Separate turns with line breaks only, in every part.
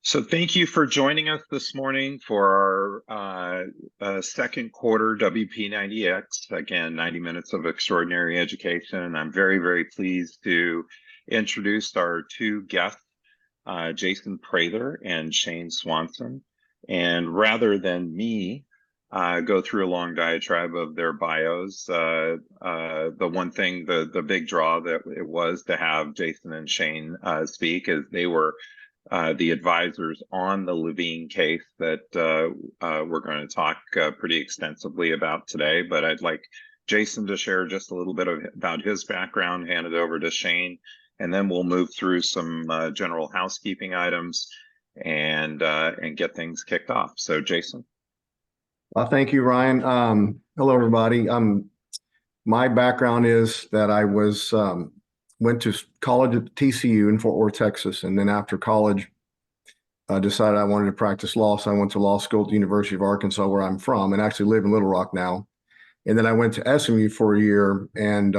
So thank you for joining us this morning for our second quarter WP90X. Again, 90 minutes of extraordinary education. I'm very, very pleased to introduce our two guests, Jason Prather and Shane Swanson. And rather than me go through a long diatribe of their bios, the one thing, the big draw that it was to have Jason and Shane speak is they were the advisors on the Levine case that we're going to talk pretty extensively about today. But I'd like Jason to share just a little bit about his background, hand it over to Shane, and then we'll move through some general housekeeping items and get things kicked off. So, Jason.
Well, thank you, Ryan. Hello, everybody. My background is that I went to college at TCU in Fort Worth, Texas, and then after college, I decided I wanted to practice law, so I went to law school at the University of Arkansas, where I'm from, and actually live in Little Rock now. And then I went to SMU for a year and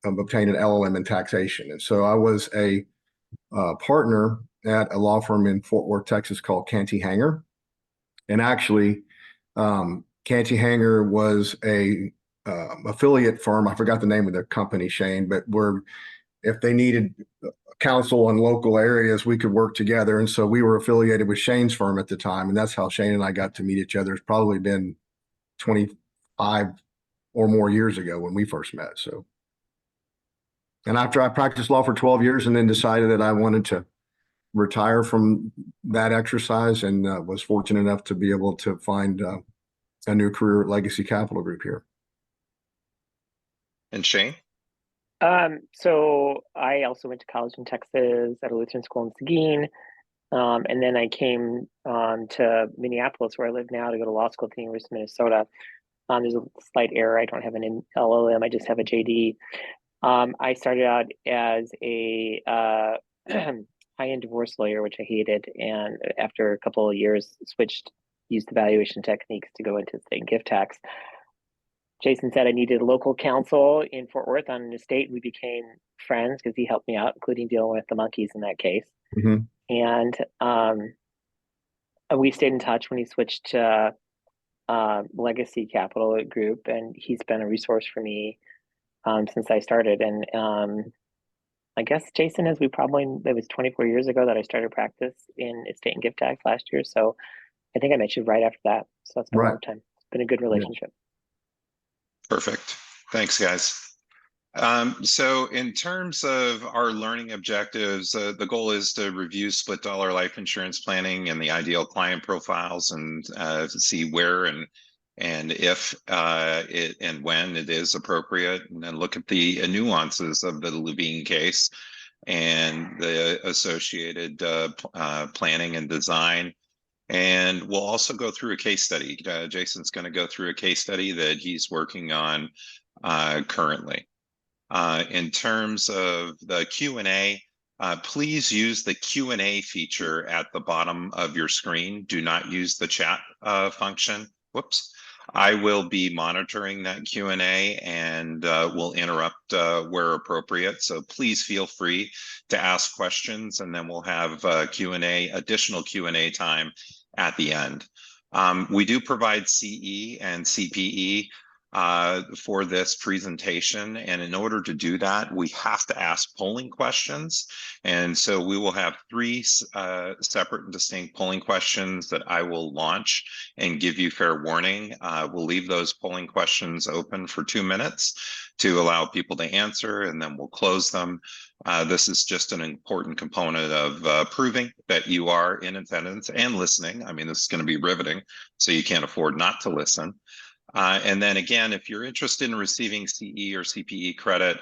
obtained an L.L.M in taxation. And so I was a partner at a law firm in Fort Worth, Texas called Canty Hanger. And actually, Canty Hanger was a affiliate firm. I forgot the name of the company, Shane, but if they needed counsel in local areas, we could work together. And so we were affiliated with Shane's firm at the time. And that's how Shane and I got to meet each other. It's probably been 25 or more years ago when we first met. So, and after I practiced law for 12 years and then decided that I wanted to retire from that exercise, and was fortunate enough to be able to find a new career at Legacy Capital Group here.
And Shane?
So I also went to college in Texas at a Lutheran school in Seguin. And then I came to Minneapolis, where I live now, to go to law school at the University of Minnesota. There's a slight error. I don't have an L.L.M. I just have a JD. I started out as a high-end divorce lawyer, which I hated. And after a couple of years, used evaluation techniques to go into state gift tax. Jason said I needed local counsel in Fort Worth on an estate. We became friends because he helped me out, including dealing with the monkeys in that case.
Mm-hmm.
And we stayed in touch when he switched to Legacy Capital Group, and he's been a resource for me since I started. And I guess, Jason, it was 24 years ago that I started practice in estate and gift tax last year. So I think I met you right after that. So that's been a long time. It's been a good relationship.
Yeah.
Perfect. Thanks, guys. So in terms of our learning objectives, the goal is to review split dollar life insurance planning and the ideal client profiles, and see where and if and when it is appropriate, and then look at the nuances of the Levine case and the associated planning and design. And we'll also go through a case study. Jason's going to go through a case study that he's working on currently. In terms of the Q&A, please use the Q&A feature at the bottom of your screen. Do not use the chat function. Whoops. I will be monitoring that Q&A and will interrupt where appropriate. So please feel free to ask questions, and then we'll have additional Q&A time at the end. We do provide CE and CPE for this presentation, and in order to do that, we have to ask polling questions. And so we will have three separate and distinct polling questions that I will launch and give you fair warning. We'll leave those polling questions open for 2 minutes to allow people to answer, and then we'll close them. This is just an important component of proving that you are in attendance and listening. I mean, this is going to be riveting, so you can't afford not to listen. And then again, if you're interested in receiving CE or CPE credit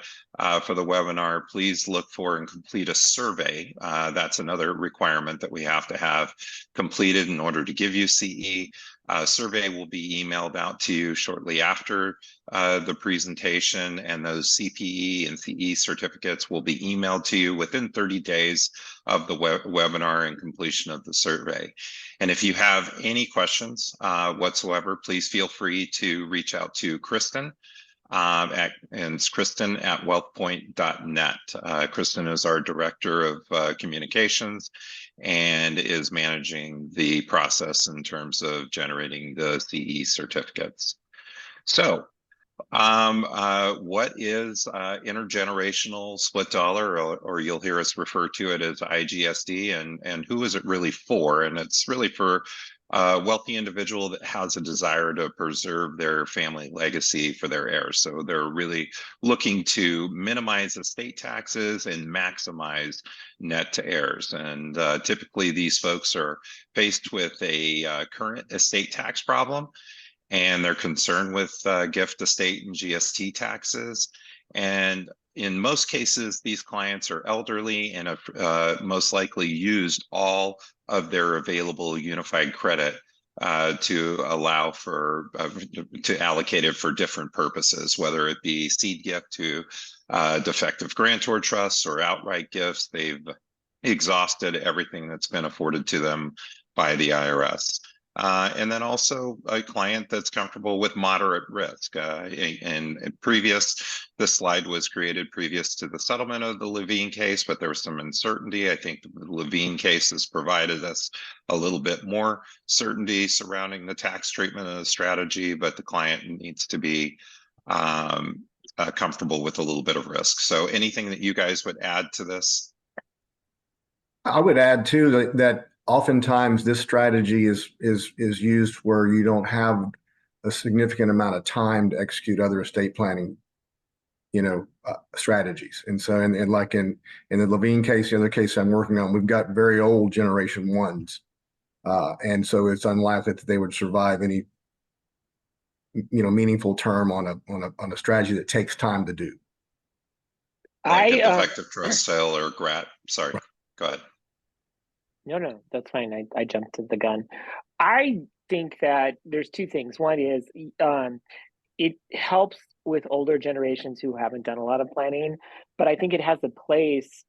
for the webinar, please look for and complete a survey. That's another requirement that we have to have completed in order to give you CE. A survey will be emailed out to you shortly after the presentation, and those CPE and CE certificates will be emailed to you within 30 days of the webinar and completion of the survey. And if you have any questions whatsoever, please feel free to reach out to Kristen and it's Kristen at wealthpoint.net. Kristen is our director of communications and is managing the process in terms of generating the CE certificates. So, what is intergenerational split dollar, or you'll hear us refer to it as IGSD, and who is it really for? And it's really for a wealthy individual that has a desire to preserve their family legacy for their heirs. So they're really looking to minimize estate taxes and maximize net to heirs. And typically these folks are faced with a current estate tax problem, and they're concerned with gift, estate, and GST taxes. And in most cases, these clients are elderly and have most likely used all of their available unified credit to allow for to allocate it for different purposes, whether it be seed gift to defective grantor trusts or outright gifts. They've exhausted everything that's been afforded to them by the IRS. And then also a client that's comfortable with moderate risk. This slide was created previous to the settlement of the Levine case, but there was some uncertainty. I think the Levine case has provided us a little bit more certainty surrounding the tax treatment of the strategy, but the client needs to be comfortable with a little bit of risk. So anything that you guys would add to this?
I would add too that oftentimes this strategy is used where you don't have a significant amount of time to execute other estate planning, strategies. And so, and like in the Levine case, the other case I'm working on, we've got very old generation ones, and so it's unlikely that they would survive any, meaningful term on a strategy that takes time to do.
Like a defective trust sale or GRAT. Sorry, go ahead.
No, that's fine. I jumped to the gun. I think that there's two things. One is it helps with older generations who haven't done a lot of planning, but I think it has a place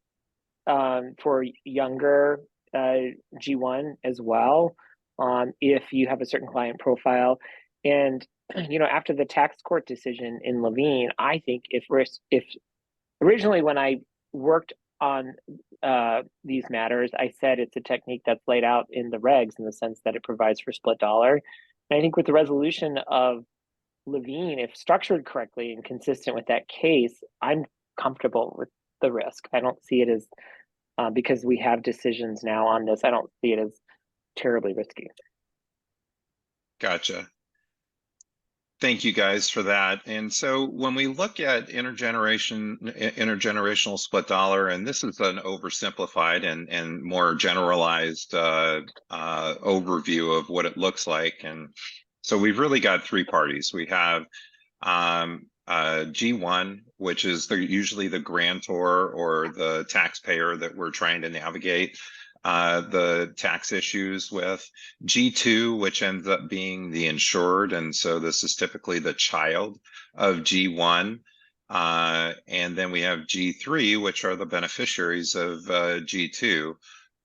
for younger G1 as well, if you have a certain client profile. And after the tax court decision in Levine, I think if originally when I worked on these matters, I said it's a technique that's laid out in the regs in the sense that it provides for split dollar. And I think with the resolution of Levine, if structured correctly and consistent with that case, I'm comfortable with the risk. I don't see it as, because we have decisions now on this, I don't see it as terribly risky.
Gotcha. Thank you guys for that. And so when we look at intergenerational split dollar, and this is an oversimplified and more generalized overview of what it looks like. And so we've really got three parties. We have G1, which is usually the grantor or the taxpayer that we're trying to navigate the tax issues with. G2, which ends up being the insured, and so this is typically the child of G1. And then we have G3, which are the beneficiaries of G2,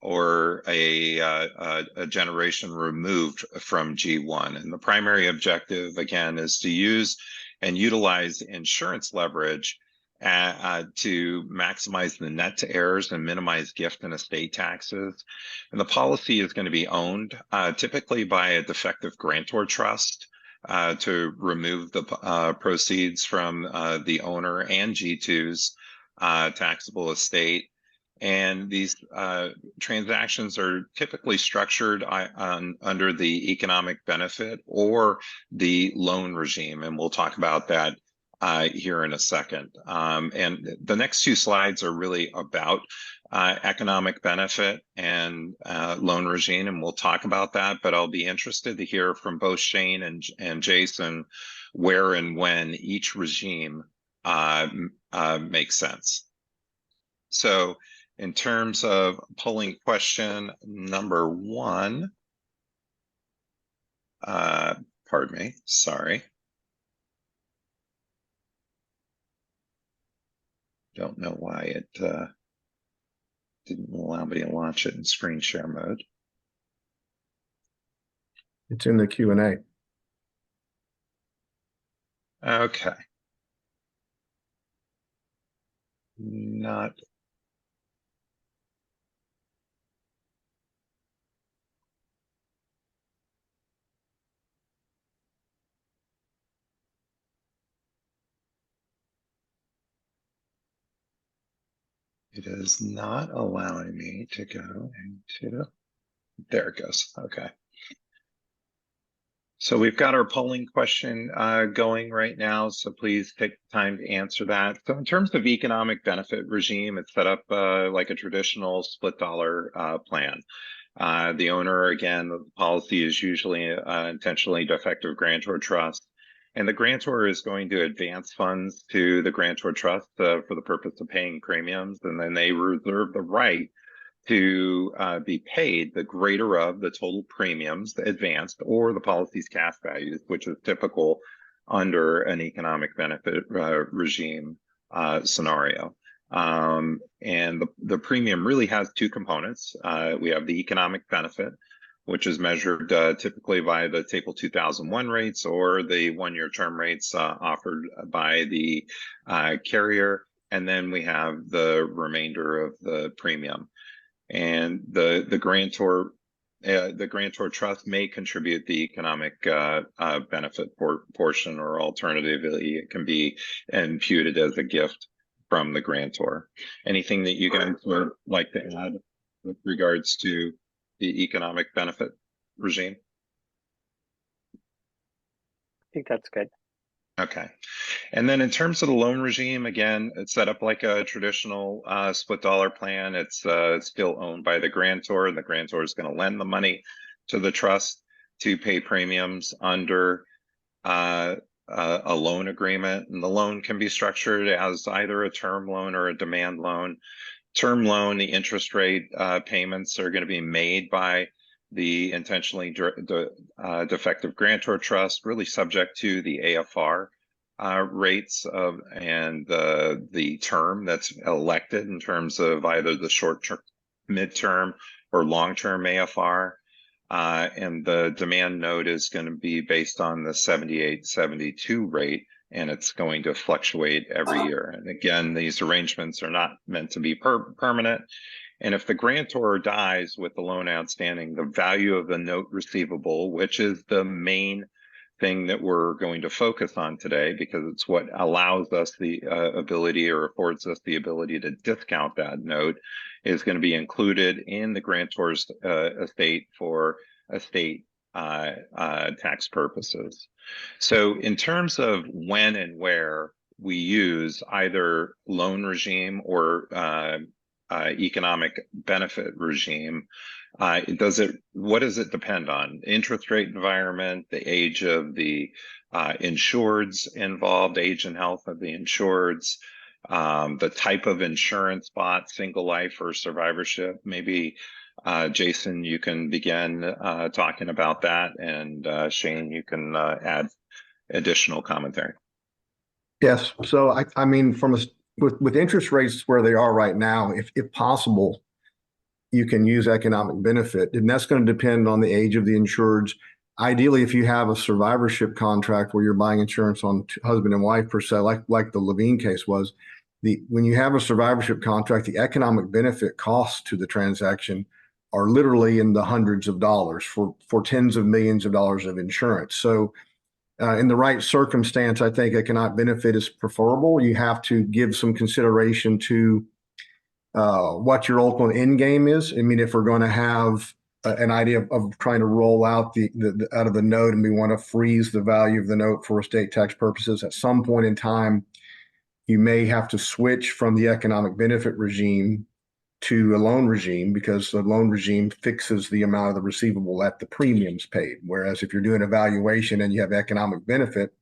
or a generation removed from G1. And the primary objective, again, is to use and utilize insurance leverage to maximize the net to heirs and minimize gift and estate taxes. And the policy is going to be owned typically by a defective grantor trust to remove the proceeds from the owner and G2's taxable estate. And these transactions are typically structured under the economic benefit or the loan regime, and we'll talk about that here in a second. And the next two slides are really about economic benefit and loan regime, and we'll talk about that, but I'll be interested to hear from both Shane and Jason where and when each regime makes sense. So in terms of polling question number one, pardon me, sorry. Don't know why it didn't allow me to launch it in screen share mode.
It's in the Q&A.
Okay. not. It is not allowing me to go into, there it goes. Okay. So we've got our polling question going right now, so please take the time to answer that. So in terms of economic benefit regime, it's set up like a traditional split dollar plan. The owner, again, the policy is usually intentionally defective grantor trust. And the grantor is going to advance funds to the grantor trust for the purpose of paying premiums. And then they reserve the right to be paid the greater of the total premiums advanced or the policy's cash values, which is typical under an economic benefit regime scenario. And the premium really has two components. We have the economic benefit, which is measured typically by the Table 2001 rates or the one-year term rates offered by the carrier. And then we have the remainder of the premium. And the grantor trust may contribute the economic benefit portion, or alternatively, it can be imputed as a gift from the grantor. Anything that you guys would like to add with regards to the economic benefit regime?
I think that's good.
Okay. And then in terms of the loan regime, again, it's set up like a traditional split dollar plan. It's still owned by the grantor, and the grantor is going to lend the money to the trust to pay premiums under a loan agreement. And the loan can be structured as either a term loan or a demand loan. Term loan, the interest rate payments are going to be made by the intentionally defective grantor trust, really subject to the AFR rates of and the term that's elected in terms of either the short term, midterm, or long-term AFR. And the demand note is going to be based on the 78-72 rate, and it's going to fluctuate every year. And again, these arrangements are not meant to be permanent. And if the grantor dies with the loan outstanding, the value of the note receivable, which is the main thing that we're going to focus on today, because it's what allows us the ability, or affords us the ability to discount that note, is going to be included in the grantor's estate for estate tax purposes. So in terms of when and where we use either loan regime or economic benefit regime, what does it depend on? Interest rate environment, the age of the insureds involved, age and health of the insureds, the type of insurance bought, single life or survivorship. Maybe Jason, you can begin talking about that, and Shane, you can add additional commentary.
Yes. So I mean, with interest rates where they are right now, if possible, you can use economic benefit, and that's going to depend on the age of the insureds. Ideally, if you have a survivorship contract where you're buying insurance on husband and wife per se, like the Levine case was, when you have a survivorship contract, the economic benefit costs to the transaction are literally in the hundreds of dollars for tens of millions of dollars of insurance. So in the right circumstance, I think economic benefit is preferable. You have to give some consideration to what your ultimate end game is. I mean, if we're going to have an idea of trying to roll out the out of the note, and we want to freeze the value of the note for estate tax purposes, at some point in time, you may have to switch from the economic benefit regime to a loan regime, because the loan regime fixes the amount of the receivable at the premiums paid. Whereas if you're doing a valuation and you have economic benefit,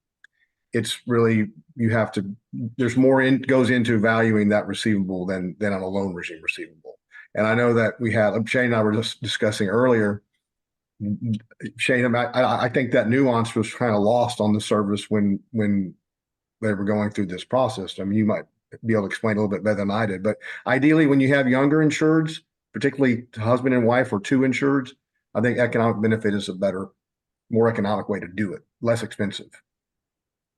it's really, there's more goes into valuing that receivable than on a loan regime receivable. And I know that Shane and I were just discussing earlier, Shane, I think that nuance was kind of lost on the service when they were going through this process. I mean, you might be able to explain a little bit better than I did, but ideally when you have younger insureds, particularly husband and wife or two insureds, I think economic benefit is a better, more economic way to do it, less expensive.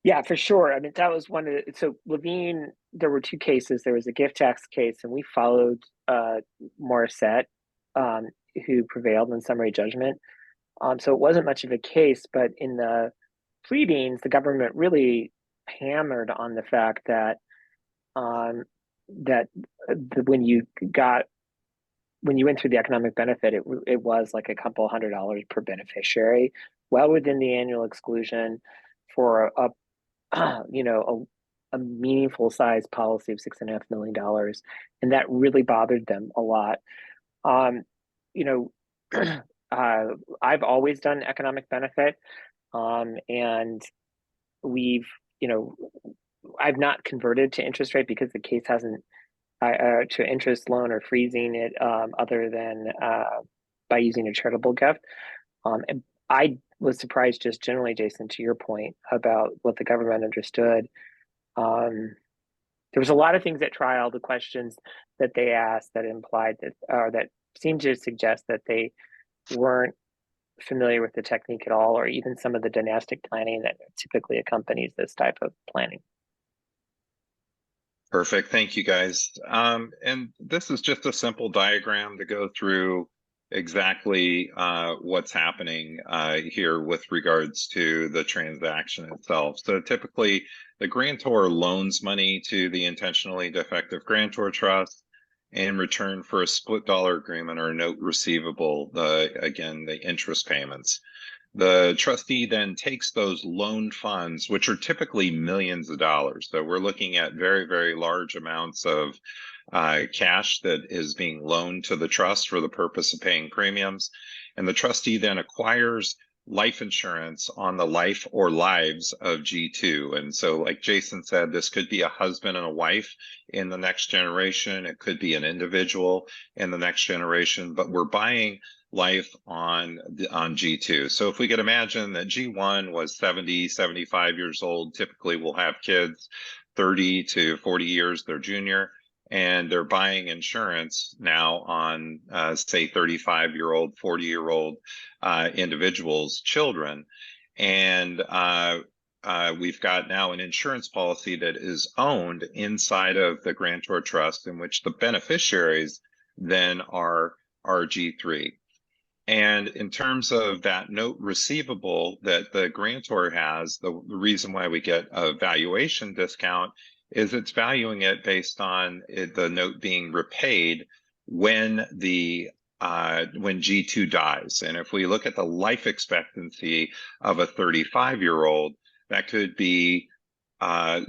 Yeah, for sure. I mean, that was one of the, so Levine, there were two cases. There was a gift tax case, and we followed Morissette, um, who prevailed in summary judgment. So it wasn't much of a case, but in the pleadings, the government really hammered on the fact that um, that when you went through the economic benefit, it was like a couple $100 per beneficiary, well within the annual exclusion for you know, a meaningful size policy of $6.5 million, and that really bothered them a lot. Um, you know, I've always done economic benefit, and we've, you know, I've not converted to interest rate because the case hasn't to interest loan or freezing it, other than by using a charitable gift. And I was surprised, just generally, Jason, to your point about what the government understood. There was a lot of things at trial, the questions that they asked that implied that, or that seemed to suggest that they weren't familiar with the technique at all, or even some of the dynastic planning that typically accompanies this type of planning.
Perfect. Thank you, guys. And this is just a simple diagram to go through exactly what's happening here with regards to the transaction itself. So typically, the grantor loans money to the intentionally defective grantor trust in return for a split dollar agreement or a note receivable, again, the interest payments. The trustee then takes those loan funds, which are typically millions of dollars. So we're looking at very, very large amounts of cash that is being loaned to the trust for the purpose of paying premiums. And the trustee then acquires life insurance on the life or lives of G2. And so, like Jason said, this could be a husband and a wife in the next generation. It could be an individual in the next generation, but we're buying life on G2. So if we could imagine that G1 was 70, 75 years old, typically will have kids 30 to 40 years, they're junior, and they're buying insurance now on, say, 35-year-old, 40-year-old individuals' children. And we've got now an insurance policy that is owned inside of the grantor trust, in which the beneficiaries then are G3. And in terms of that note receivable that the grantor has, the reason why we get a valuation discount is it's valuing it based on the note being repaid when when G2 dies. And if we look at the life expectancy of a 35-year-old, that could be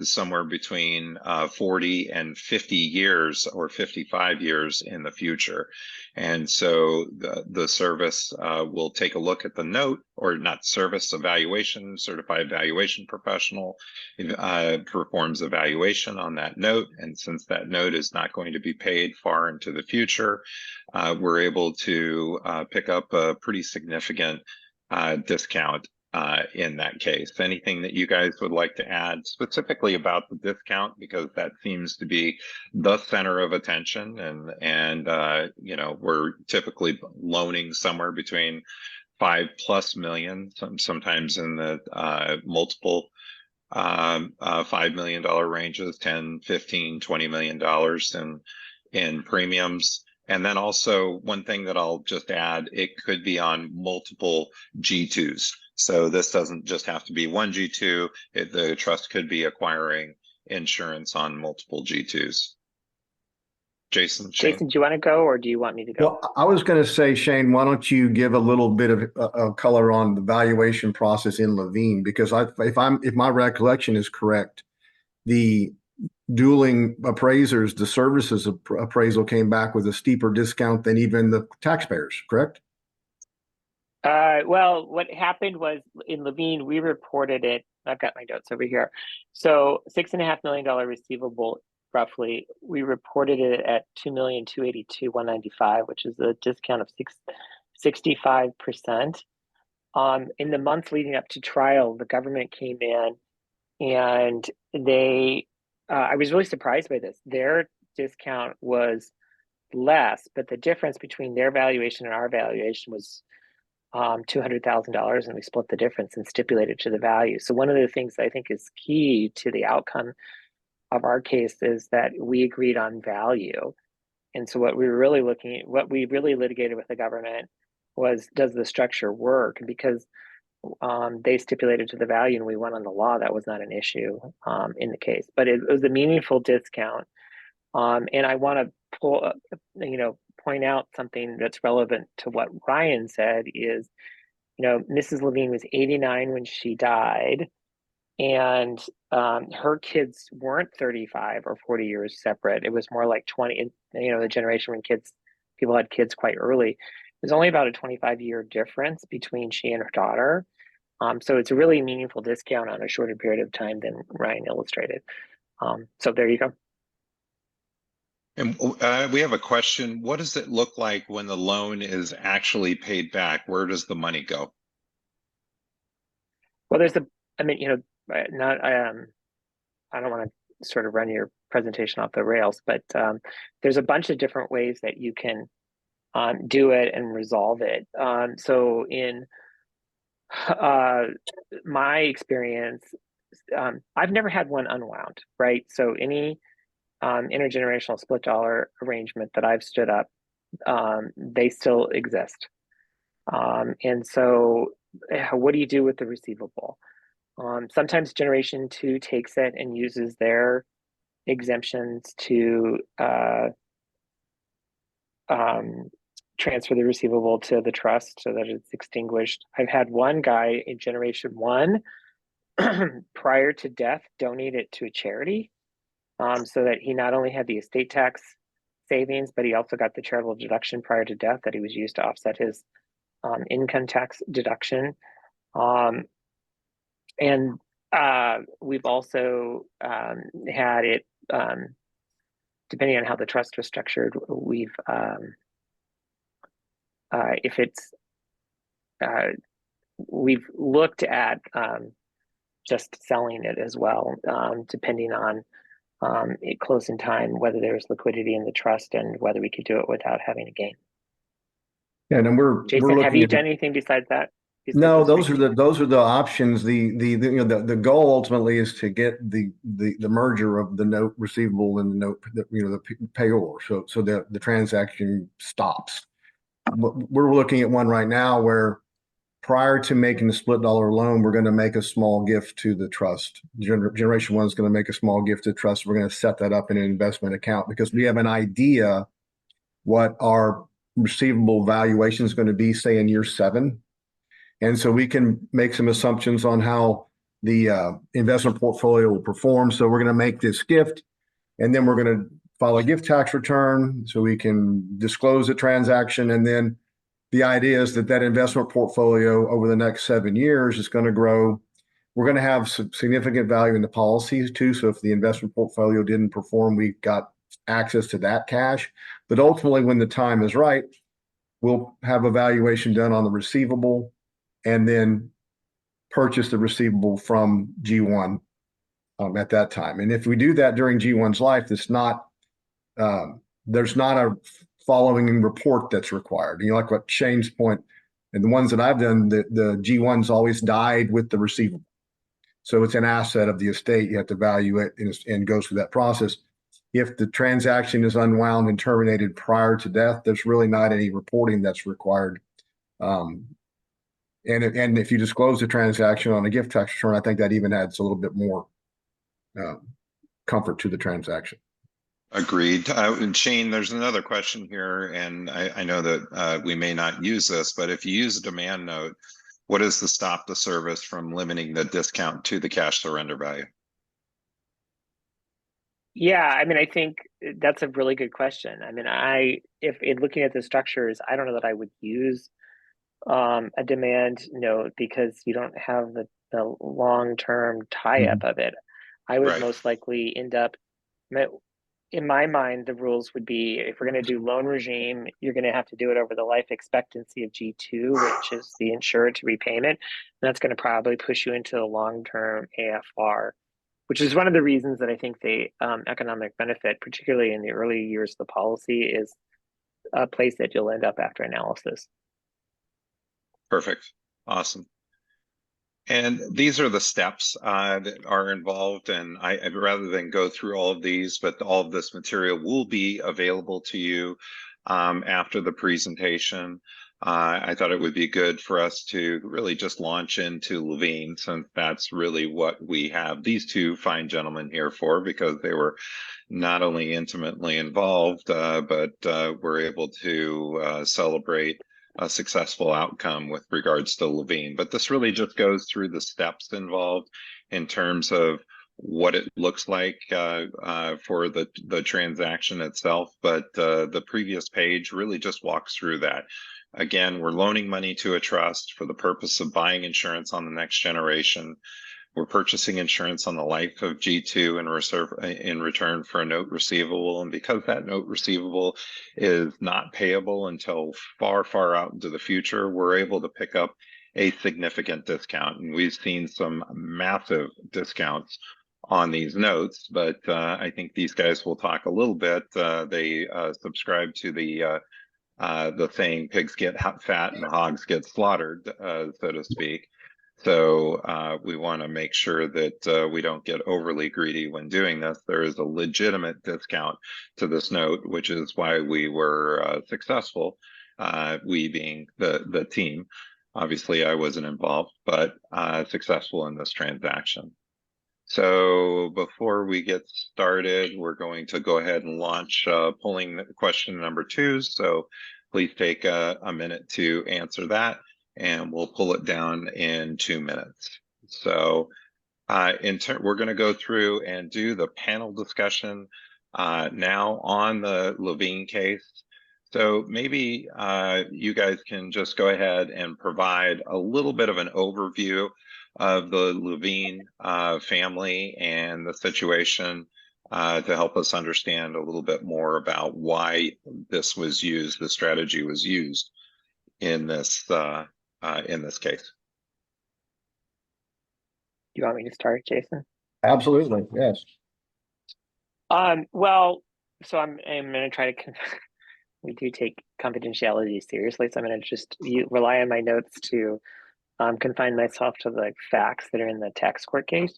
somewhere between 40 and 50 years or 55 years in the future. And so the service will take a look at the note, or not service, evaluation, certified valuation professional performs evaluation on that note. And since that note is not going to be paid far into the future, we're able to pick up a pretty significant discount in that case. Anything that you guys would like to add specifically about the discount, because that seems to be the center of attention, and you know, we're typically loaning somewhere between $5+ million, sometimes in the multiple $5 million ranges, 10, 15, $20 million in premiums. And then also, one thing that I'll just add, it could be on multiple G2s. So this doesn't just have to be one G2. The trust could be acquiring insurance on multiple G2s. Jason, Shane?
Jason, do you want to go, or do you want me to go?
Well, I was going to say, Shane, why don't you give a little bit of color on the valuation process in Levine? Because if my recollection is correct, the dueling appraisers, the services appraisal came back with a steeper discount than even the taxpayers, correct?
Well, what happened was, in Levine, we reported it. I've got my notes over here. So $6.5 million receivable, roughly. We reported it at $2,282,195, which is a discount of 65%. In the month leading up to trial, the government came in, and they, I was really surprised by this. Their discount was less, but the difference between their valuation and our valuation was $200,000 and we split the difference and stipulate it to the value. So one of the things I think is key to the outcome of our case is that we agreed on value. And so what we were really looking at, what we really litigated with the government was, does the structure work? Because they stipulated to the value and we went on the law. That was not an issue in the case, but it was a meaningful discount. And I want to point out something that's relevant to what Ryan said is, Mrs. Levine was 89 when she died, and her kids weren't 35 or 40 years separate. It was more like 20, the generation when people had kids quite early. There's only about a 25-year difference between she and her daughter. So it's a really meaningful discount on a shorter period of time than Ryan illustrated. So there you go.
And we have a question. What does it look like when the loan is actually paid back? Where does the money go?
Well, I don't want to sort of run your presentation off the rails, but there's a bunch of different ways that you can do it and resolve it. So in my experience, I've never had one unwound, right? So any intergenerational split dollar arrangement that I've stood up, they still exist. And so what do you do with the receivable? Sometimes Generation 2 takes it and uses their exemptions to transfer the receivable to the trust so that it's extinguished. I've had one guy in Generation 1 prior to death donate it to a charity, so that he not only had the estate tax savings, but he also got the charitable deduction prior to death that he was used to offset his income tax deduction. And we've also had it, depending on how the trust was structured, we've we've looked at just selling it as well, depending on it close in time, whether there's liquidity in the trust and whether we could do it without having a gain.
Yeah, and
Jason, have you done anything besides that?
No, those are the options. The goal ultimately is to get the merger of the note receivable and the note, the payor, so the transaction stops. We're looking at one right now where prior to making the split dollar loan, we're going to make a small gift to the trust. Generation 1 is going to make a small gift to the trust. We're going to set that up in an investment account because we have an idea what our receivable valuation is going to be, say, in year 7. And so we can make some assumptions on how the investment portfolio will perform. So we're going to make this gift, and then we're going to file a gift tax return so we can disclose the transaction. And then the idea is that investment portfolio over the next 7 years is going to grow. We're going to have some significant value in the policies too. So if the investment portfolio didn't perform, we've got access to that cash. But ultimately, when the time is right, we'll have a valuation done on the receivable and then purchase the receivable from G1 at that time. And if we do that during G1's life, there's not a following report that's required. Like what Shane's point, and the ones that I've done, the G1's always died with the receivable. So it's an asset of the estate. You have to value it and go through that process. If the transaction is unwound and terminated prior to death, there's really not any reporting that's required. And if you disclose the transaction on a gift tax return, I think that even adds a little bit more comfort to the transaction.
Agreed. And Shane, there's another question here, and I know that we may not use this, but if you use a demand note, what is the stop the service from limiting the discount to the cash surrender value?
Yeah, I think that's a really good question. If in looking at the structures, I don't know that I would use a demand note because you don't have the long-term tie-up of it. I would most likely end up, in my mind, the rules would be, if we're going to do loan regime, you're going to have to do it over the life expectancy of G2, which is the insured to repayment. And that's going to probably push you into the long-term AFR, which is one of the reasons that I think the economic benefit, particularly in the early years of the policy, is a place that you'll end up after analysis.
Perfect. Awesome. And these are the steps that are involved. And I'd rather than go through all of these, but all of this material will be available to you after the presentation. I thought it would be good for us to really just launch into Levine, since that's really what we have these two fine gentlemen here for, because they were not only intimately involved, but were able to celebrate a successful outcome with regards to Levine. But this really just goes through the steps involved in terms of what it looks like for the transaction itself. But the previous page really just walks through that. Again, we're loaning money to a trust for the purpose of buying insurance on the next generation. We're purchasing insurance on the life of G2 in return for a note receivable. And because that note receivable is not payable until far, far out into the future, we're able to pick up a significant discount. And we've seen some massive discounts on these notes, but I think these guys will talk a little bit. They subscribe to the saying, pigs get fat and hogs get slaughtered, so to speak. So we want to make sure that we don't get overly greedy when doing this. There is a legitimate discount to this note, which is why we were successful, we being the team. Obviously, I wasn't involved, but successful in this transaction. So before we get started, we're going to go ahead and launch polling question number 2. So please take a minute to answer that, and we'll pull it down in 2 minutes. So we're going to go through and do the panel discussion now on the Levine case. So maybe you guys can just go ahead and provide a little bit of an overview of the Levine family and the situation to help us understand a little bit more about why this was used, the strategy was used in this case.
Do you want me to start, Jason?
Absolutely, yes.
Well, so I'm going to try to. We do take confidentiality seriously, so I'm going to just rely on my notes to confine myself to the facts that are in the tax court case.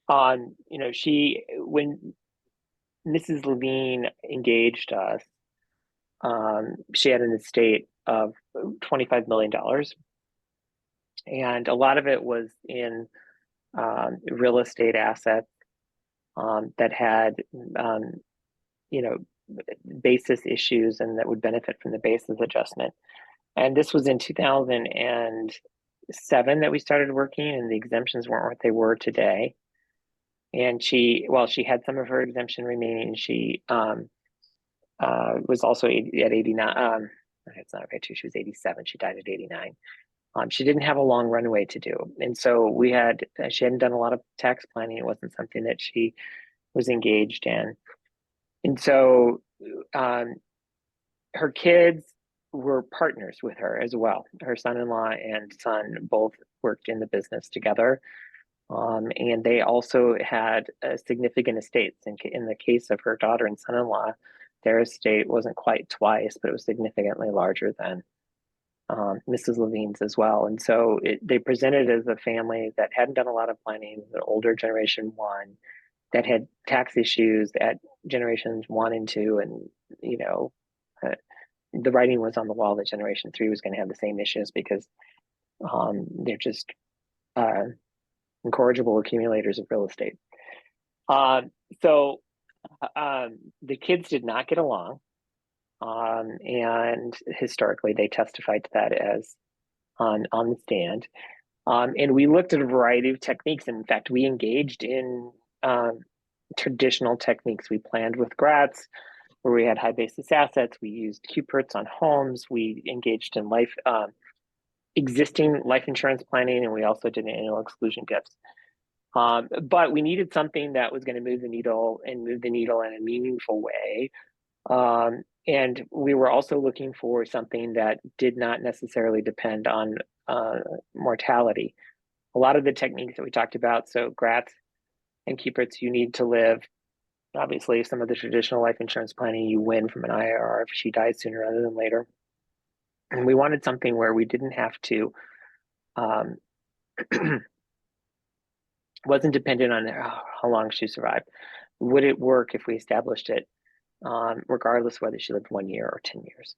When Mrs. Levine engaged us, she had an estate of $25 million, and a lot of it was in real estate assets that had basis issues and that would benefit from the basis adjustment. And this was in 2007 that we started working, and the exemptions weren't what they were today. And she had some of her exemption remaining. She was also at 89. It's not right too. She was 87. She died at 89. She didn't have a long runway to do, and so she hadn't done a lot of tax planning. It wasn't something that she was engaged in, and so her kids were partners with her as well. Her son-in-law and son both worked in the business together, and they also had significant estates. In the case of her daughter and son-in-law, their estate wasn't quite twice, but it was significantly larger than Mrs. Levine's as well. And so they presented as a family that hadn't done a lot of planning, the older generation 1, that had tax issues at generations 1 and 2, and the writing was on the wall that generation 3 was going to have the same issues because they're just incorrigible accumulators of real estate. So the kids did not get along. And historically, they testified to that as on the stand. And we looked at a variety of techniques. In fact, we engaged in traditional techniques. We planned with GRATs, where we had high basis assets. We used QPERTs on homes. We engaged in existing life insurance planning, and we also did annual exclusion gifts. But we needed something that was going to move the needle in a meaningful way. And we were also looking for something that did not necessarily depend on mortality. A lot of the techniques that we talked about, so GRATs and QPERTs, you need to live. Obviously, some of the traditional life insurance planning, you win from an IRR if she dies sooner rather than later. And we wanted something where we didn't have to, wasn't dependent on how long she survived. Would it work if we established it, regardless whether she lived 1 year or 10 years?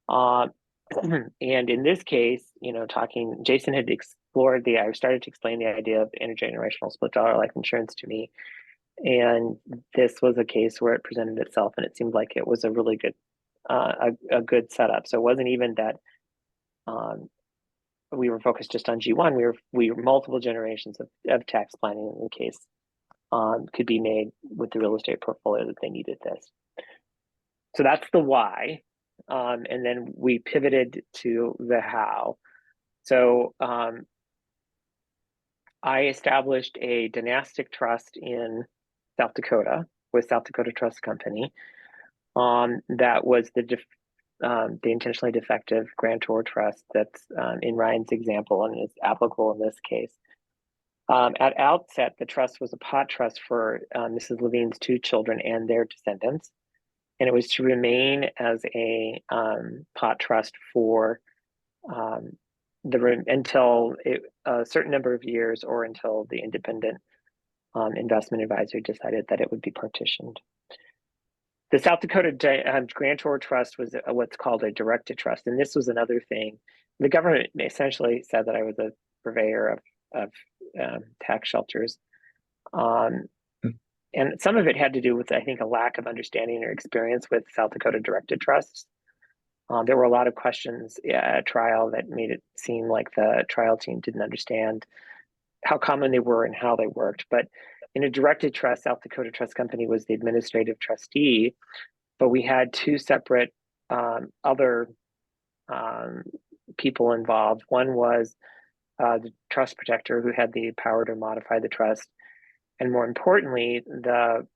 And in this case, Jason had explored I started to explain the idea of intergenerational split dollar life insurance to me. And this was a case where it presented itself, and it seemed like it was a really good, a good setup. So it wasn't even that we were focused just on G1. We were multiple generations of tax planning in the case could be made with the real estate portfolio that they needed this. So that's the why. And then we pivoted to the how. So I established a dynastic trust in South Dakota with South Dakota Trust Company. That was the intentionally defective grantor trust that's in Ryan's example and is applicable in this case. At outset, the trust was a pot trust for Mrs. Levine's 2 children and their descendants, and it was to remain as a pot trust for until a certain number of years, or until the independent investment advisor decided that it would be partitioned. The South Dakota grantor trust was what's called a directed trust, and this was another thing. The government essentially said that I was a purveyor of tax shelters, and some of it had to do with, I think, a lack of understanding or experience with South Dakota directed trusts. There were a lot of questions at trial that made it seem like the trial team didn't understand how common they were and how they worked. But in a directed trust, South Dakota Trust Company was the administrative trustee, but we had 2 separate other people involved. One was the trust protector, who had the power to modify the trust. And more importantly, the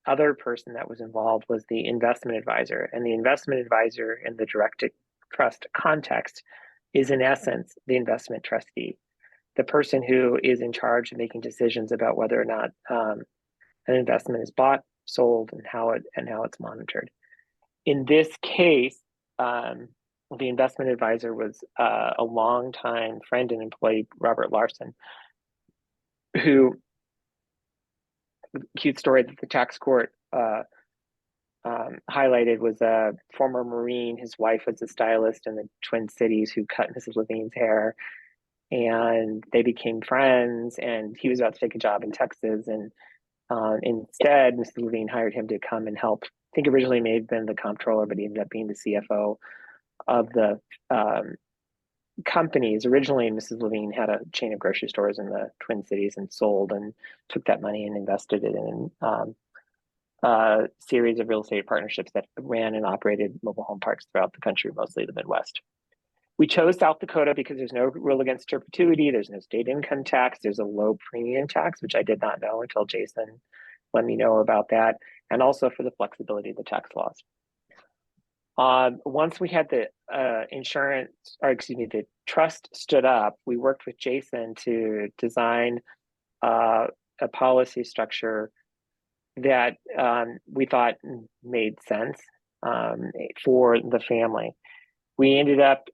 other person that was involved was the investment advisor. And the investment advisor in the directed trust context is, in essence, the investment trustee, the person who is in charge of making decisions about whether or not an investment is bought, sold, and how it's monitored. In this case, the investment advisor was a longtime friend and employee, Robert Larson, who, cute story that the tax court highlighted, was a former Marine. His wife was a stylist in the Twin Cities who cut Mrs. Levine's hair, and they became friends, and he was about to take a job in Texas, and instead Mrs. Levine hired him to come and help. I think originally may have been the comptroller, but he ended up being the CFO of the companies. Originally, Mrs. Levine had a chain of grocery stores in the Twin Cities and sold and took that money and invested it in a series of real estate partnerships that ran and operated mobile home parks throughout the country, mostly the Midwest. We chose South Dakota because there's no rule against perpetuity, there's no state income tax, there's a low premium tax, which I did not know until Jason let me know about that, and also for the flexibility of the tax laws. Once we had the the trust stood up, we worked with Jason to design a policy structure that we thought made sense for the family. We ended up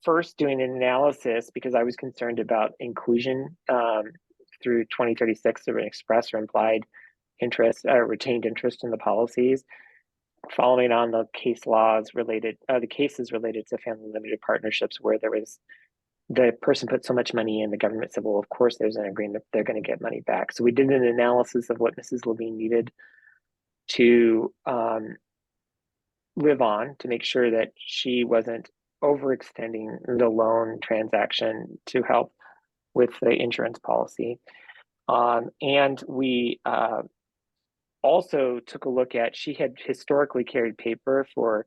first doing an analysis because I was concerned about inclusion through 2036 of an express or implied interest, retained interest in the policies, following on the cases related to family limited partnerships, where there was the person put so much money in, the government said, well, of course there's an agreement, they're going to get money back. So we did an analysis of what Mrs. Levine needed to live on, to make sure that she wasn't overextending the loan transaction to help with the insurance policy. And we also took a look at, she had historically carried paper for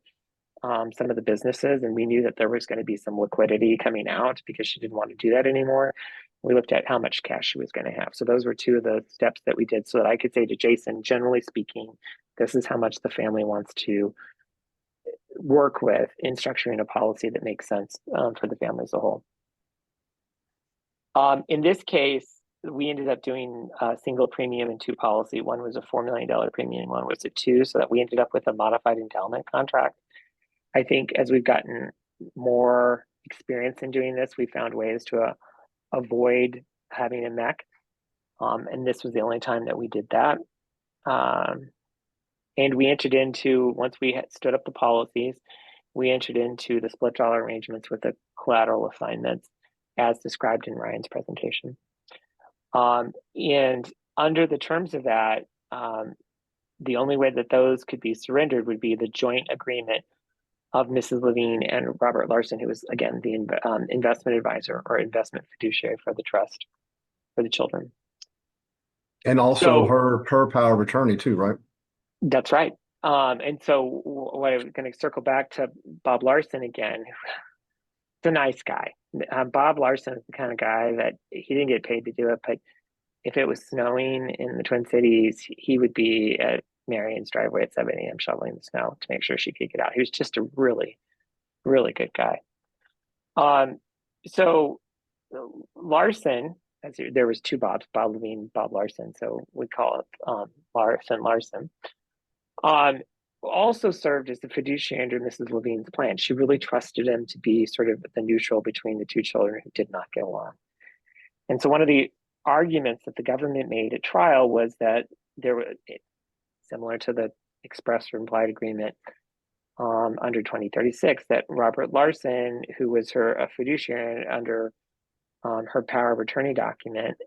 some of the businesses, and we knew that there was going to be some liquidity coming out because she didn't want to do that anymore. We looked at how much cash she was going to have. So those were 2 of the steps that we did, so that I could say to Jason, generally speaking, this is how much the family wants to work with in structuring a policy that makes sense for the family as a whole. In this case, we ended up doing a single premium and 2 policy. One was a $4 million premium, one was a 2, so that we ended up with a modified endowment contract. I think as we've gotten more experience in doing this, we found ways to avoid having a mech. And this was the only time that we did that. And we entered into, once we had stood up the policies, we entered into the split dollar arrangements with the collateral assignments as described in Ryan's presentation. And under the terms of that, the only way that those could be surrendered would be the joint agreement of Mrs. Levine and Robert Larson, who was, again, the investment advisor or investment fiduciary for the trust for the children.
And also her power of attorney too, right?
That's right. And so what I'm going to circle back to Bob Larson again. It's a nice guy. Bob Larson is the kind of guy that he didn't get paid to do it, but if it was snowing in the Twin Cities, he would be at Marion's driveway at 7 a.m. shoveling the snow to make sure she could get out. He was just a really, really good guy. So Larson, there was two Bobs, Bob Levine, Bob Larson, so we call it Larson. Also served as the fiduciary under Mrs. Levine's plan. She really trusted him to be sort of the neutral between the two children who did not get along. And so one of the arguments that the government made at trial was that there were, similar to the express or implied agreement under 2036, that Robert Larson, who was her fiduciary under her power of attorney document,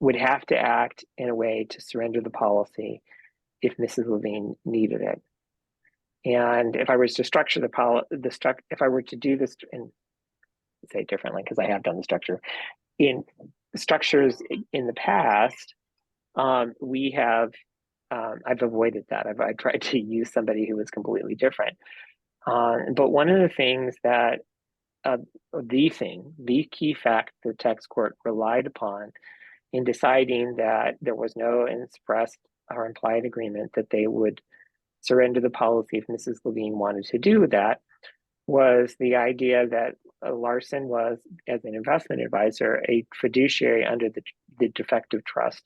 would have to act in a way to surrender the policy if Mrs. Levine needed it. And if I was to structure if I were to do this, and say it differently, because I have done the structure, in structures in the past, we have, I've avoided that. I tried to use somebody who was completely different. But one of the things that, the key fact the tax court relied upon in deciding that there was no expressed or implied agreement that they would surrender the policy if Mrs. Levine wanted to do that, was the idea that Larson was, as an investment advisor, a fiduciary under the defective trust.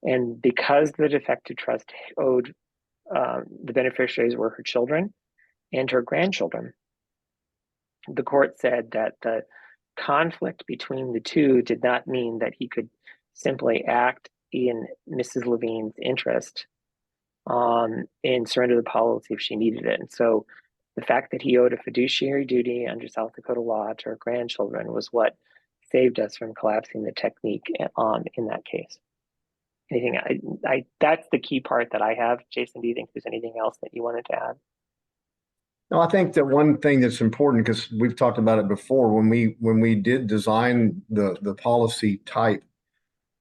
And because the defective trust owed, the beneficiaries were her children and her grandchildren, the court said that the conflict between the two did not mean that he could simply act in Mrs. Levine's interest and surrender the policy if she needed it. And so the fact that he owed a fiduciary duty under South Dakota law to her grandchildren was what saved us from collapsing the technique in that case. Anything? That's the key part that I have. Jason, do you think there's anything else that you wanted to add?
No, I think that one thing that's important, because we've talked about it before, when we did design the policy type,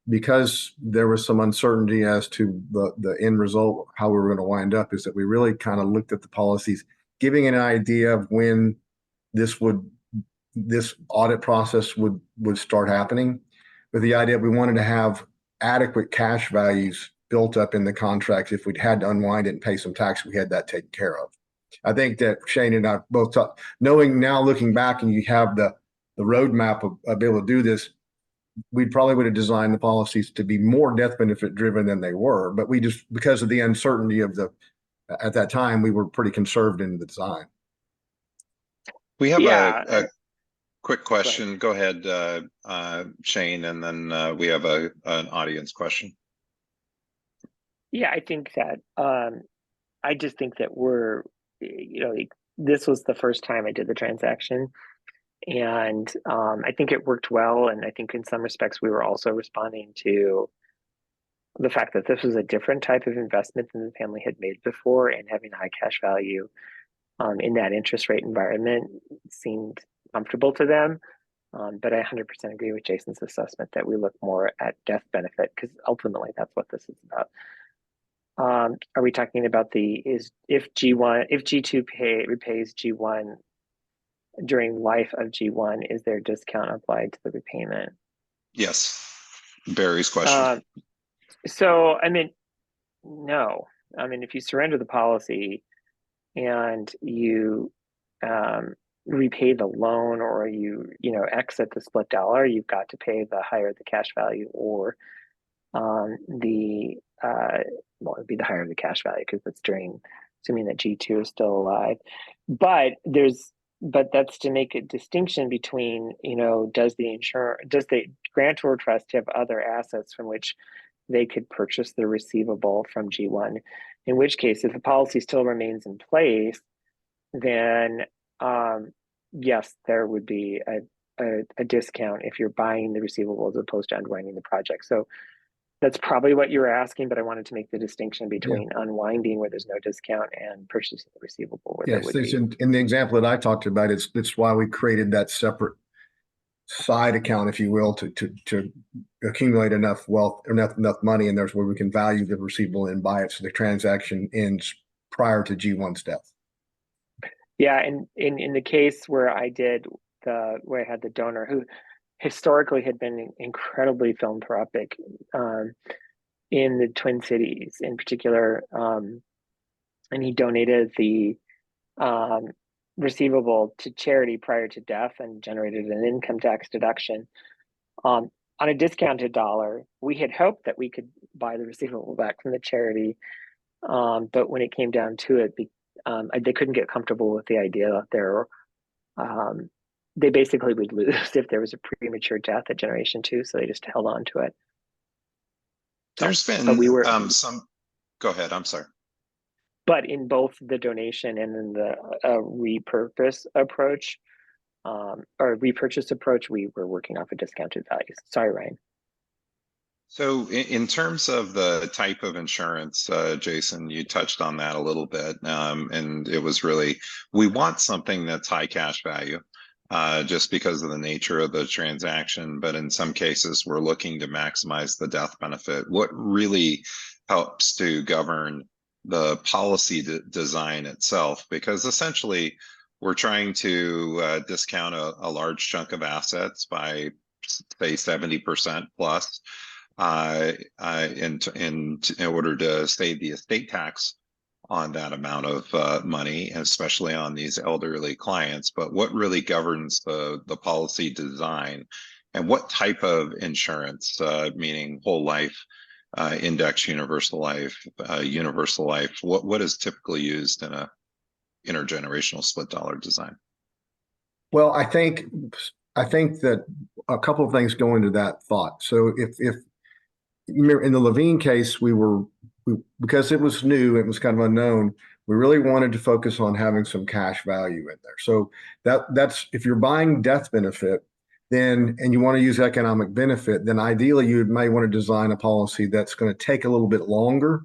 because there was some uncertainty as to the end result, how we were going to wind up, is that we really kind of looked at the policies, giving an idea of when this audit process would start happening, with the idea we wanted to have adequate cash values built up in the contracts. If we'd had to unwind it and pay some tax, we had that taken care of. I think that Shane and I both talked, knowing now, looking back, and you have the roadmap of being able to do this, we probably would have designed the policies to be more death benefit driven than they were. But we just, because of the uncertainty of at that time, we were pretty conservative in the design.
We have a quick question. Go ahead, Shane, and then we have an audience question.
Yeah, I think that I just think that this was the first time I did the transaction, and I think it worked well. And I think in some respects we were also responding to the fact that this was a different type of investment than the family had made before, and having high cash value in that interest rate environment seemed comfortable to them. But I 100% agree with Jason's assessment that we look more at death benefit, because ultimately that's what this is about. Are we talking about if G2 repays G1 during life of G1, is there a discount applied to the repayment?
Yes, Barry's question.
So, I mean, no. I mean, if you surrender the policy and you repay the loan, or you exit the split dollar, you've got to pay the higher the cash value, or well, it'd be the higher the cash value because it's during assuming that G2 is still alive. But that's to make a distinction between, does the grantor trust have other assets from which they could purchase the receivable from G1? In which case, if the policy still remains in place, then yes, there would be a discount if you're buying the receivable as opposed to unwinding the project. So that's probably what you were asking, but I wanted to make the distinction between unwinding where there's no discount and purchasing the receivable where there would be.
In the example that I talked about, it's why we created that separate side account, if you will, to accumulate enough wealth or enough money, and there's where we can value the receivable and buy it so the transaction ends prior to G1's death.
Yeah, and in the case where I had the donor who historically had been incredibly philanthropic in the Twin Cities in particular, and he donated the receivable to charity prior to death and generated an income tax deduction. On a discounted dollar, we had hoped that we could buy the receivable back from the charity, but when it came down to it, they couldn't get comfortable with the idea that they basically would lose if there was a premature death at generation 2, so they just held on to it.
There's been some. Go ahead. I'm sorry.
But in both the donation and in the repurpose approach, or repurchase approach, we were working off of discounted values. Sorry, Ryan.
So in terms of the type of insurance, Jason, you touched on that a little bit, and it was really, we want something that's high cash value, just because of the nature of the transaction. But in some cases, we're looking to maximize the death benefit. What really helps to govern the policy design itself? Because essentially, we're trying to discount a large chunk of assets by, say, 70% plus. In order to save the estate tax on that amount of money, especially on these elderly clients. But what really governs the policy design, and what type of insurance, meaning whole life, index universal life, what is typically used in a intergenerational split dollar design?
Well, I think that a couple of things go into that thought. So if you remember in the Levine case, because it was new, it was kind of unknown, we really wanted to focus on having some cash value in there. So that's if you're buying death benefit, and you want to use economic benefit, then ideally you may want to design a policy that's going to take a little bit longer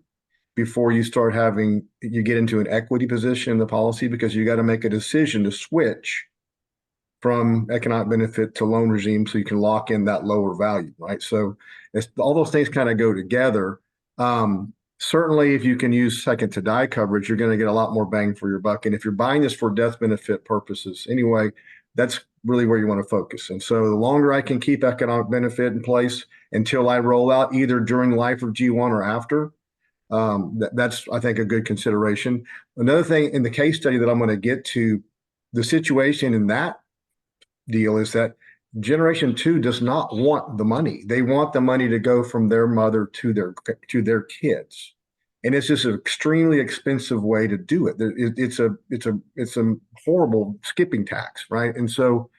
before you get into an equity position in the policy, because you got to make a decision to switch from economic benefit to loan regime so you can lock in that lower value, right? So all those things kind of go together. Certainly, if you can use second to die coverage, you're going to get a lot more bang for your buck. And if you're buying this for death benefit purposes anyway, that's really where you want to focus. And so the longer I can keep economic benefit in place until I roll out, either during the life of G1 or after, that's, I think, a good consideration. Another thing in the case study that I'm going to get to, the situation in that deal is that generation 2 does not want the money. They want the money to go from their mother to their kids, and it's just an extremely expensive way to do it. It's a horrible skipping tax, right? And so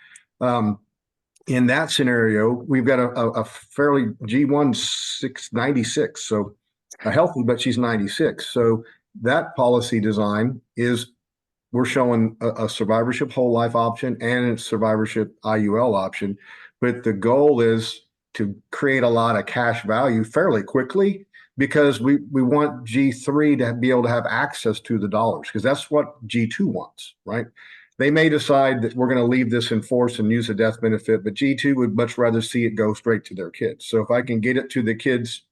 in that scenario, we've got a fairly G1 696, so a healthy, but she's 96. So that policy design is, we're showing a survivorship whole life option and a survivorship IUL option, but the goal is to create a lot of cash value fairly quickly, because we want G3 to be able to have access to the dollars, because that's what G2 wants, right? They may decide that we're going to leave this in force and use a death benefit, but G2 would much rather see it go straight to their kids. So if I can get it to the kids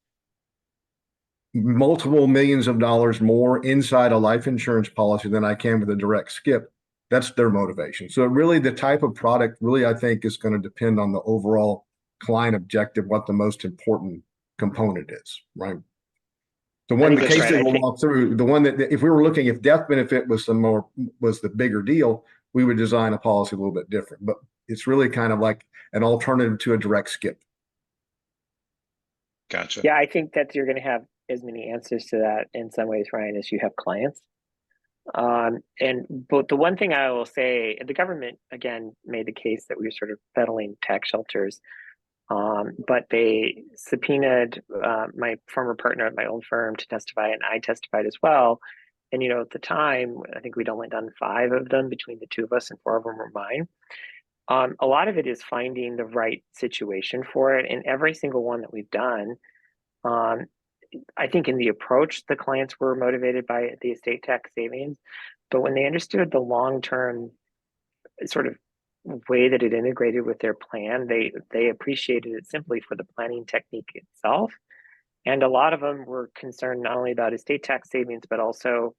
multiple millions of dollars more inside a life insurance policy than I can with a direct skip, that's their motivation. So really the type of product really, I think, is going to depend on the overall client objective, what the most important component is, right? The one, the case that we'll walk through, the one that if we were looking, if death benefit was the bigger deal, we would design a policy a little bit different, but it's really kind of like an alternative to a direct skip.
Gotcha.
Yeah, I think that you're going to have as many answers to that in some ways, Ryan, as you have clients. But the one thing I will say, the government again made the case that we were sort of peddling tax shelters, but they subpoenaed my former partner at my old firm to testify, and I testified as well. And at the time, I think we'd only done 5 of them between the 2 of us, and 4 of them were mine. A lot of it is finding the right situation for it, and every single one that we've done, I think in the approach, the clients were motivated by the estate tax savings, but when they understood the long-term sort of way that it integrated with their plan, they appreciated it simply for the planning technique itself. And a lot of them were concerned not only about estate tax savings, but also,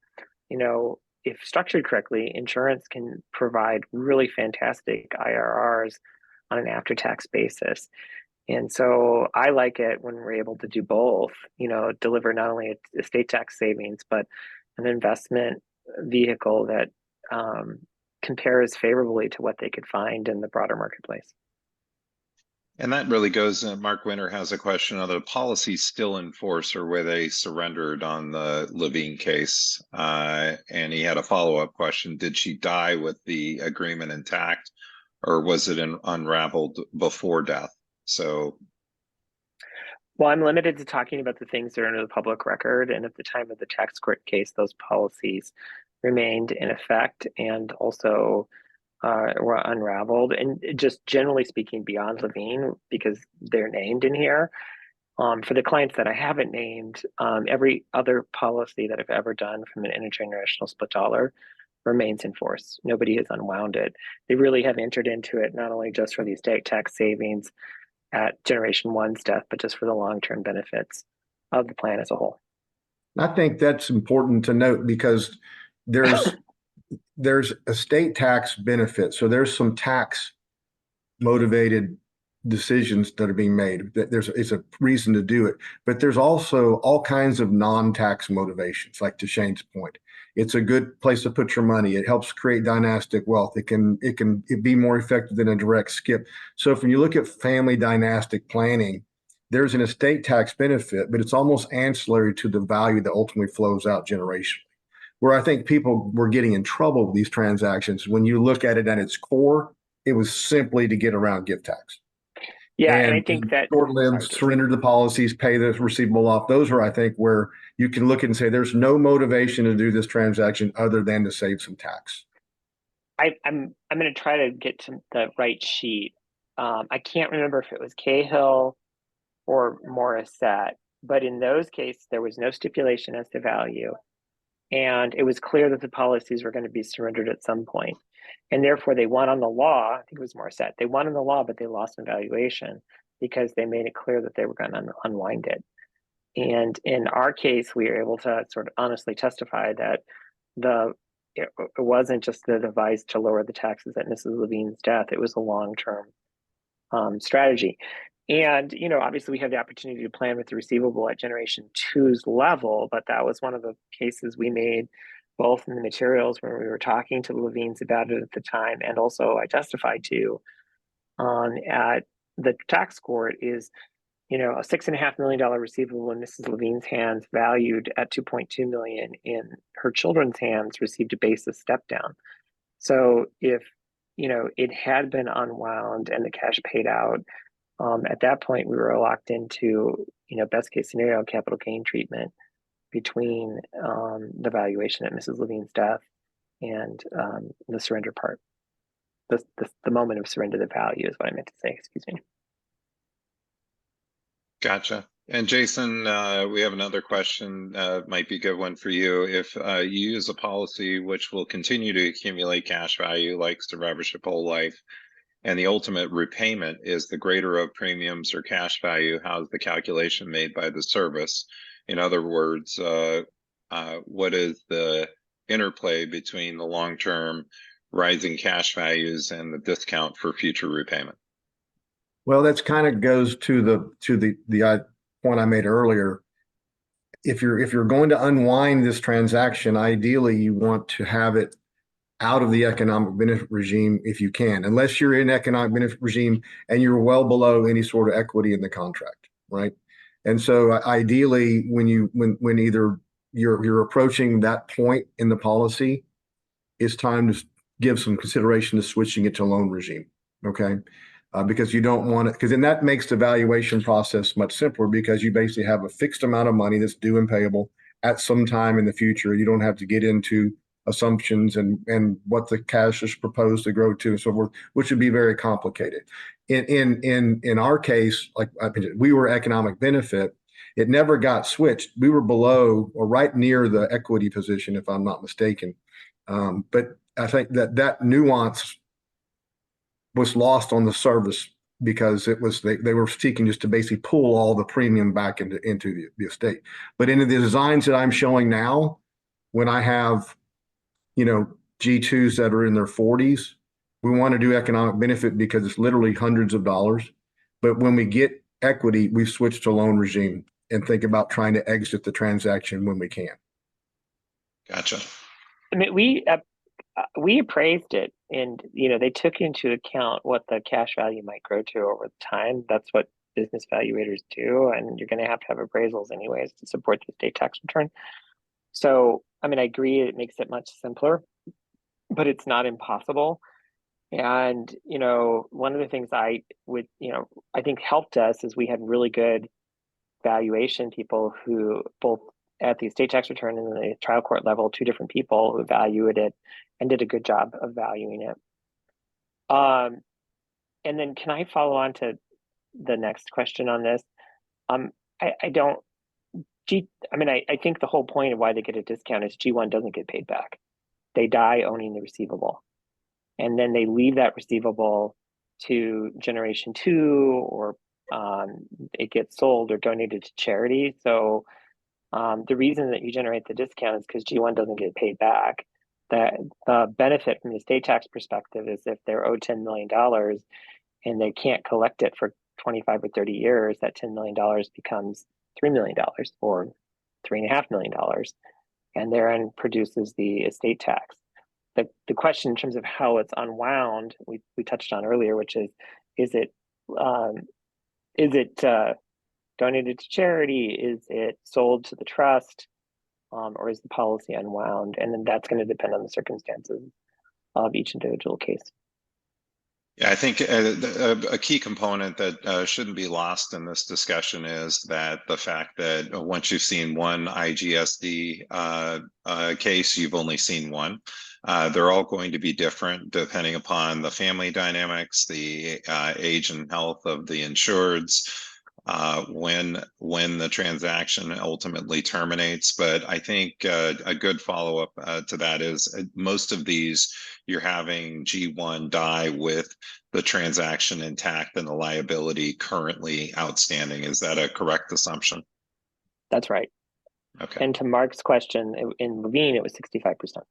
if structured correctly, insurance can provide really fantastic IRRs on an after-tax basis. And so I like it when we're able to do both, deliver not only estate tax savings, but an investment vehicle that compares favorably to what they could find in the broader marketplace.
And that really goes, Mark Winter has a question, are the policies still in force or were they surrendered on the Levine case? And he had a follow-up question, did she die with the agreement intact or was it unraveled before death? So.
Well, I'm limited to talking about the things that are under the public record. And at the time of the tax court case, those policies remained in effect and also were unraveled. And just generally speaking, beyond Levine, because they're named in here, for the clients that I haven't named, every other policy that I've ever done from an intergenerational split dollar remains in force. Nobody has unwound it. They really have entered into it not only just for the estate tax savings at generation 1's death, but just for the long-term benefits of the plan as a whole.
I think that's important to note because there's estate tax benefits. So there's some tax motivated decisions that are being made. It's a reason to do it, but there's also all kinds of non-tax motivations, like to Shane's point. It's a good place to put your money. It helps create dynastic wealth. It can be more effective than a direct skip. So if you look at family dynastic planning, there's an estate tax benefit, but it's almost ancillary to the value that ultimately flows out generationally. Where I think people were getting in trouble with these transactions, when you look at it at its core, it was simply to get around gift tax.
Yeah, and I think that
short-lived, surrender the policies, pay the receivable off. Those are, I think, where you can look and say there's no motivation to do this transaction other than to save some tax.
I'm going to try to get to the right sheet. I can't remember if it was Cahill or Morissette, but in those cases, there was no stipulation as to value. And it was clear that the policies were going to be surrendered at some point. And therefore, they won on the law. I think it was Morissette. They won on the law, but they lost in valuation because they made it clear that they were going to unwind it. And in our case, we were able to sort of honestly testify that it wasn't just the device to lower the taxes at Mrs. Levine's death. It was a long-term strategy. And, obviously we have the opportunity to plan with the receivable at generation 2's level, but that was one of the cases we made both in the materials when we were talking to the Levines about it at the time. And also I testified to at the tax court is, a $6.5 million receivable in Mrs. Levine's hands valued at $2.2 million in her children's hands received a basis step down. So if, it had been unwound and the cash paid out, at that point, we were locked into, best case scenario capital gain treatment between the valuation at Mrs. Levine's death and the surrender part. The moment of surrender the value is what I meant to say, excuse me.
Gotcha. And Jason, we have another question, might be a good one for you. If you use a policy which will continue to accumulate cash value like survivorship whole life, and the ultimate repayment is the greater of premiums or cash value, how's the calculation made by the service? In other words, what is the interplay between the long-term rising cash values and the discount for future repayment?
Well, that's kind of goes to the point I made earlier. If you're going to unwind this transaction, ideally you want to have it out of the economic benefit regime if you can, unless you're in economic benefit regime and you're well below any sort of equity in the contract, right? And so ideally, when either you're approaching that point in the policy, it's time to give some consideration to switching it to loan regime. Okay. Because you don't want it, because then that makes the valuation process much simpler, because you basically have a fixed amount of money that's due and payable at some time in the future. You don't have to get into assumptions and what the cash is proposed to grow to and so forth, which would be very complicated. In our case, like we were economic benefit, it never got switched. We were below or right near the equity position, if I'm not mistaken. But I think that nuance was lost on the service, because it was they were seeking just to basically pull all the premium back into the estate. But in the designs that I'm showing now, when I have, G2s that are in their 40s, we want to do economic benefit because it's literally hundreds of dollars. But when we get equity, we switch to loan regime and think about trying to exit the transaction when we can.
Gotcha.
I mean, we appraised it, and they took into account what the cash value might grow to over time. That's what business valuators do, and you're going to have appraisals anyways to support the estate tax return. So, I mean, I agree it makes it much simpler, but it's not impossible. And one of the things I think helped us is we had really good valuation people who both at the estate tax return and the trial court level, two different people who valued it and did a good job of valuing it. And then can I follow on to the next question on this? I think the whole point of why they get a discount is G1 doesn't get paid back. They die owning the receivable. And then they leave that receivable to generation 2, or it gets sold or donated to charity. So the reason that you generate the discount is because G1 doesn't get paid back. The benefit from the estate tax perspective is if they're owed $10 million and they can't collect it for 25 or 30 years, that $10 million becomes $3 million or $3.5 million, and therein produces the estate tax. The question in terms of how it's unwound, we touched on earlier, which is it donated to charity? Is it sold to the trust? Or is the policy unwound? And then that's going to depend on the circumstances of each individual case.
Yeah, I think a key component that shouldn't be lost in this discussion is that the fact that once you've seen one IGSD case, you've only seen one. They're all going to be different depending upon the family dynamics, the age and health of the insureds, when the transaction ultimately terminates. But I think a good follow-up to that is most of these, you're having G1 die with the transaction intact and the liability currently outstanding. Is that a correct assumption?
That's right.
Okay.
And to Mark's question, in Levine, it was 65%.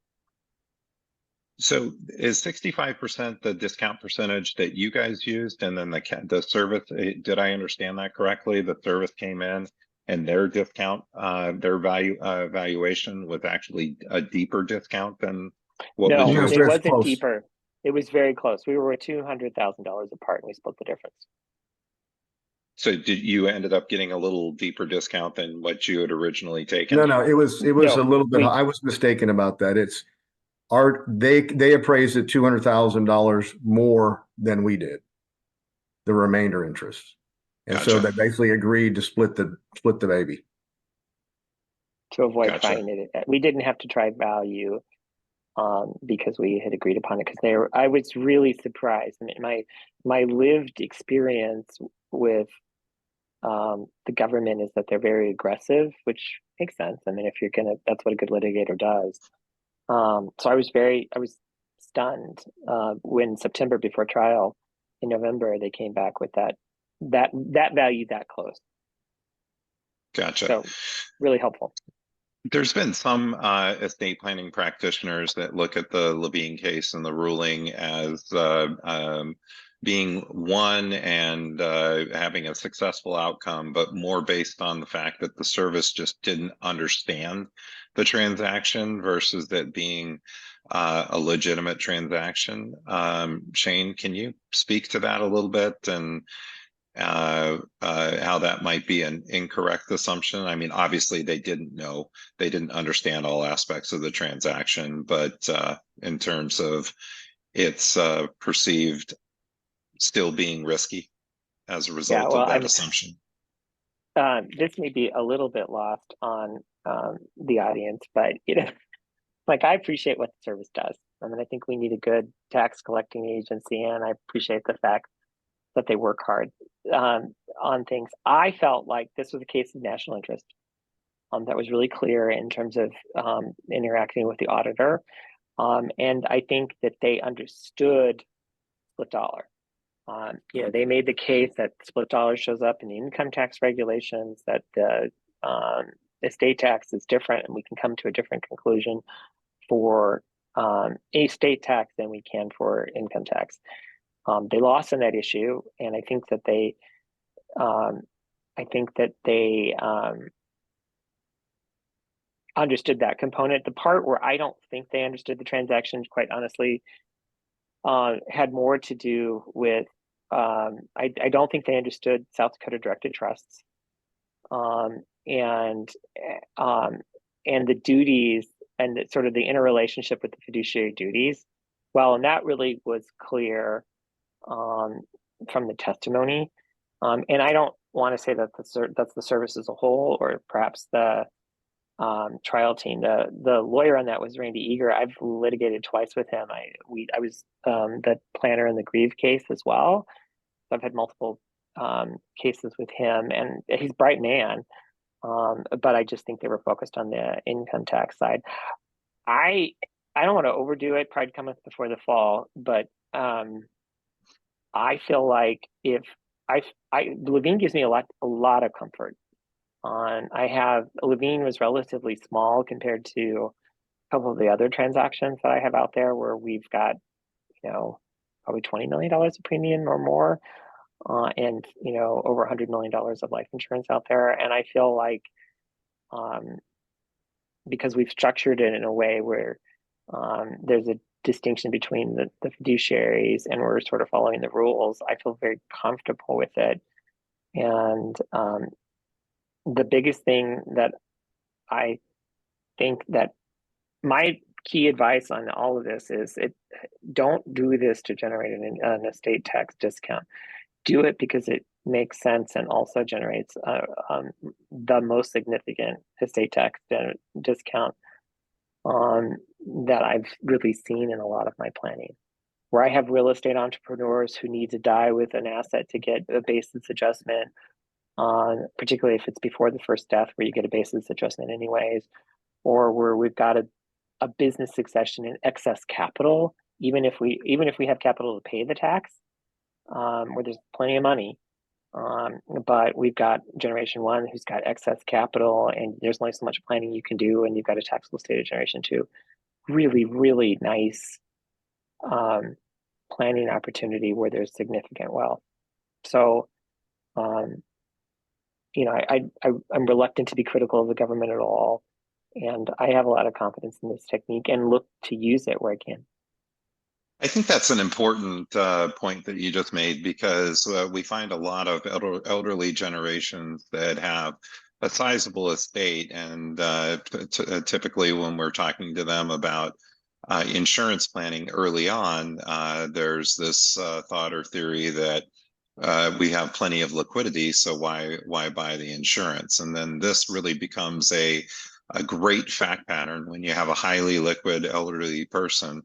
So is 65% the discount percentage that you guys used, and then the service? Did I understand that correctly? The service came in, and their discount, their valuation was actually a deeper discount than what was yours?
No, it wasn't deeper. It was very close. We were $200,000 apart, and we split the difference. So
you ended up getting a little deeper discount than what you had originally taken?
No, it was a little bit. I was mistaken about that. They appraised it $200,000 more than we did, the remainder interest, and
Gotcha.
so they basically agreed to split the baby
to avoid trying it. We didn't have to try value because we had agreed upon it. Because I was really surprised. I mean, my lived experience with the government is that they're very aggressive, which makes sense. I mean, that's what a good litigator does. So I was stunned when September before trial in November, they came back with that value that close.
Gotcha.
So really helpful.
There's been some estate planning practitioners that look at the Levine case and the ruling as being won and having a successful outcome, but more based on the fact that the service just didn't understand the transaction versus that being a legitimate transaction. Shane, can you speak to that a little bit? And how that might be an incorrect assumption. I mean, obviously they didn't know, they didn't understand all aspects of the transaction, but in terms of its perceived still being risky as a
Yeah,
result
well,
of that assumption.
this may be a little bit lost on the audience, but like I appreciate what the service does. I mean, I think we need a good tax collecting agency, and I appreciate the fact that they work hard on things. I felt like this was a case of national interest that was really clear in terms of interacting with the auditor. And I think that they understood split dollar. They made the case that split dollar shows up in the income tax regulations, that the estate tax is different, and we can come to a different conclusion for estate tax than we can for income tax. They lost on that issue, and I think that they understood that component. The part where I don't think they understood the transaction, quite honestly, had more to do with I don't think they understood South Dakota directed trusts and the duties and sort of the interrelationship with the fiduciary duties. Well, and that really was clear from the testimony. And I don't want to say that that's the service as a whole, or perhaps the trial team. The lawyer on that was Randy Eager. I've litigated twice with him. I was the planner in the Grieve case as well. So I've had multiple cases with him, and he's a bright man. But I just think they were focused on the income tax side. I don't want to overdo it. Pride cometh before the fall, but I feel like if Levine gives me a lot of comfort. Levine was relatively small compared to a couple of the other transactions that I have out there, where we've got, probably $20 million of premium or more, and over $100 million of life insurance out there. And I feel like because we've structured it in a way where there's a distinction between the fiduciaries, and we're sort of following the rules, I feel very comfortable with it. And the biggest thing that I think that my key advice on all of this is don't do this to generate an estate tax discount. Do it because it makes sense and also generates the most significant estate tax discount that I've really seen in a lot of my planning. Where I have real estate entrepreneurs who need to die with an asset to get a basis adjustment, particularly if it's before the first death, where you get a basis adjustment anyways, or where we've got a business succession in excess capital, even if we have capital to pay the tax, where there's plenty of money, but we've got generation one who's got excess capital, and there's only so much planning you can do, and you've got a taxable estate of generation two. Really, really nice planning opportunity where there's significant wealth. So, I'm reluctant to be critical of the government at all, and I have a lot of confidence in this technique and look to use it where I can.
I think that's an important point that you just made, because we find a lot of elderly generations that have a sizable estate, and typically when we're talking to them about insurance planning early on, there's this thought or theory that we have plenty of liquidity, so why buy the insurance? And then this really becomes a great fact pattern when you have a highly liquid elderly person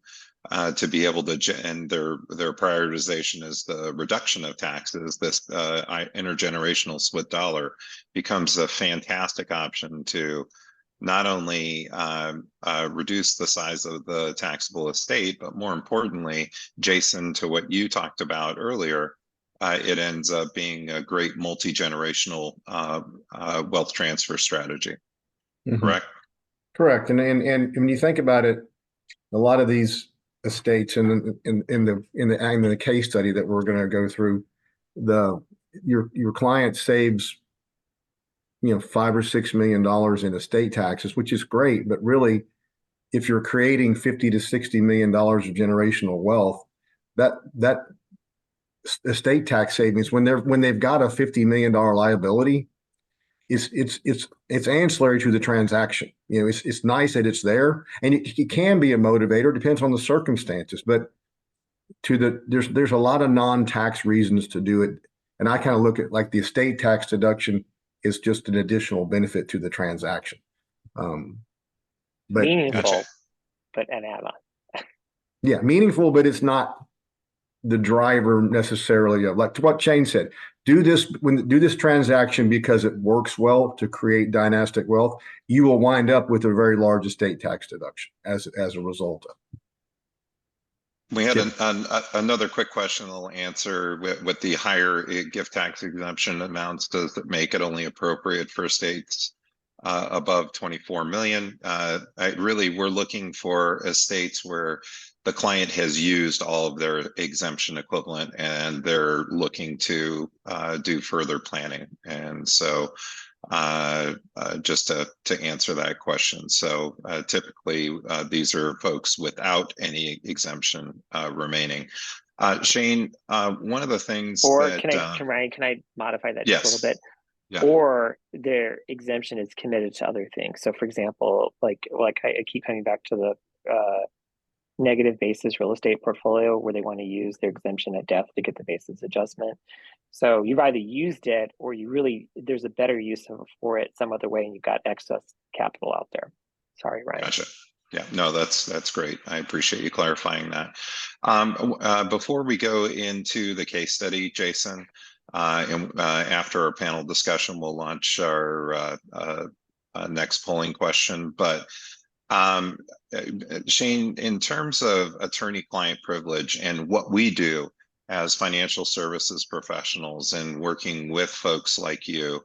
to be able to, and their prioritization is the reduction of taxes. This intergenerational split dollar becomes a fantastic option to not only reduce the size of the taxable estate, but more importantly, Jason, to what you talked about earlier, it ends up being a great multi-generational wealth transfer strategy. Mm-hmm. Correct?
Correct. And when you think about it, a lot of these estates in the case study that we're going to go through, your client saves $5 or $6 million in estate taxes, which is great, but really, if you're creating $50 to $60 million of generational wealth, that estate tax savings when they've got a $50 million liability. It's ancillary to the transaction. You know, it's nice that it's there, and it can be a motivator. Depends on the circumstances, but there's a lot of non-tax reasons to do it, and I kind of look at like the estate tax deduction is just an additional benefit to the transaction. But
Meaningful,
Gotcha.
but an add-on.
yeah, meaningful, but it's not the driver necessarily of, like what Shane said, do this transaction because it works well to create dynastic wealth. You will wind up with a very large estate tax deduction as a result of it.
We had another quick question I'll answer with the higher gift tax exemption amounts. Does it make it only appropriate for estates above 24 million? We're looking for estates where the client has used all of their exemption equivalent and they're looking to do further planning. And so just to answer that question. So typically these are folks without any exemption remaining. Shane, one of the things
Or
that
Ryan, can I modify that
yes.
just a little bit?
Yeah.
Or their exemption is committed to other things. So for example, like I keep coming back to the negative basis real estate portfolio where they want to use their exemption at death to get the basis adjustment. So you've either used it or there's a better use for it some other way and you've got excess capital out there. Sorry, Ryan.
Gotcha. Yeah, no, that's great. I appreciate you clarifying that. Before we go into the case study, Jason, and after our panel discussion, we'll launch our next polling question. But Shane, in terms of attorney-client privilege and what we do as financial services professionals and working with folks like you,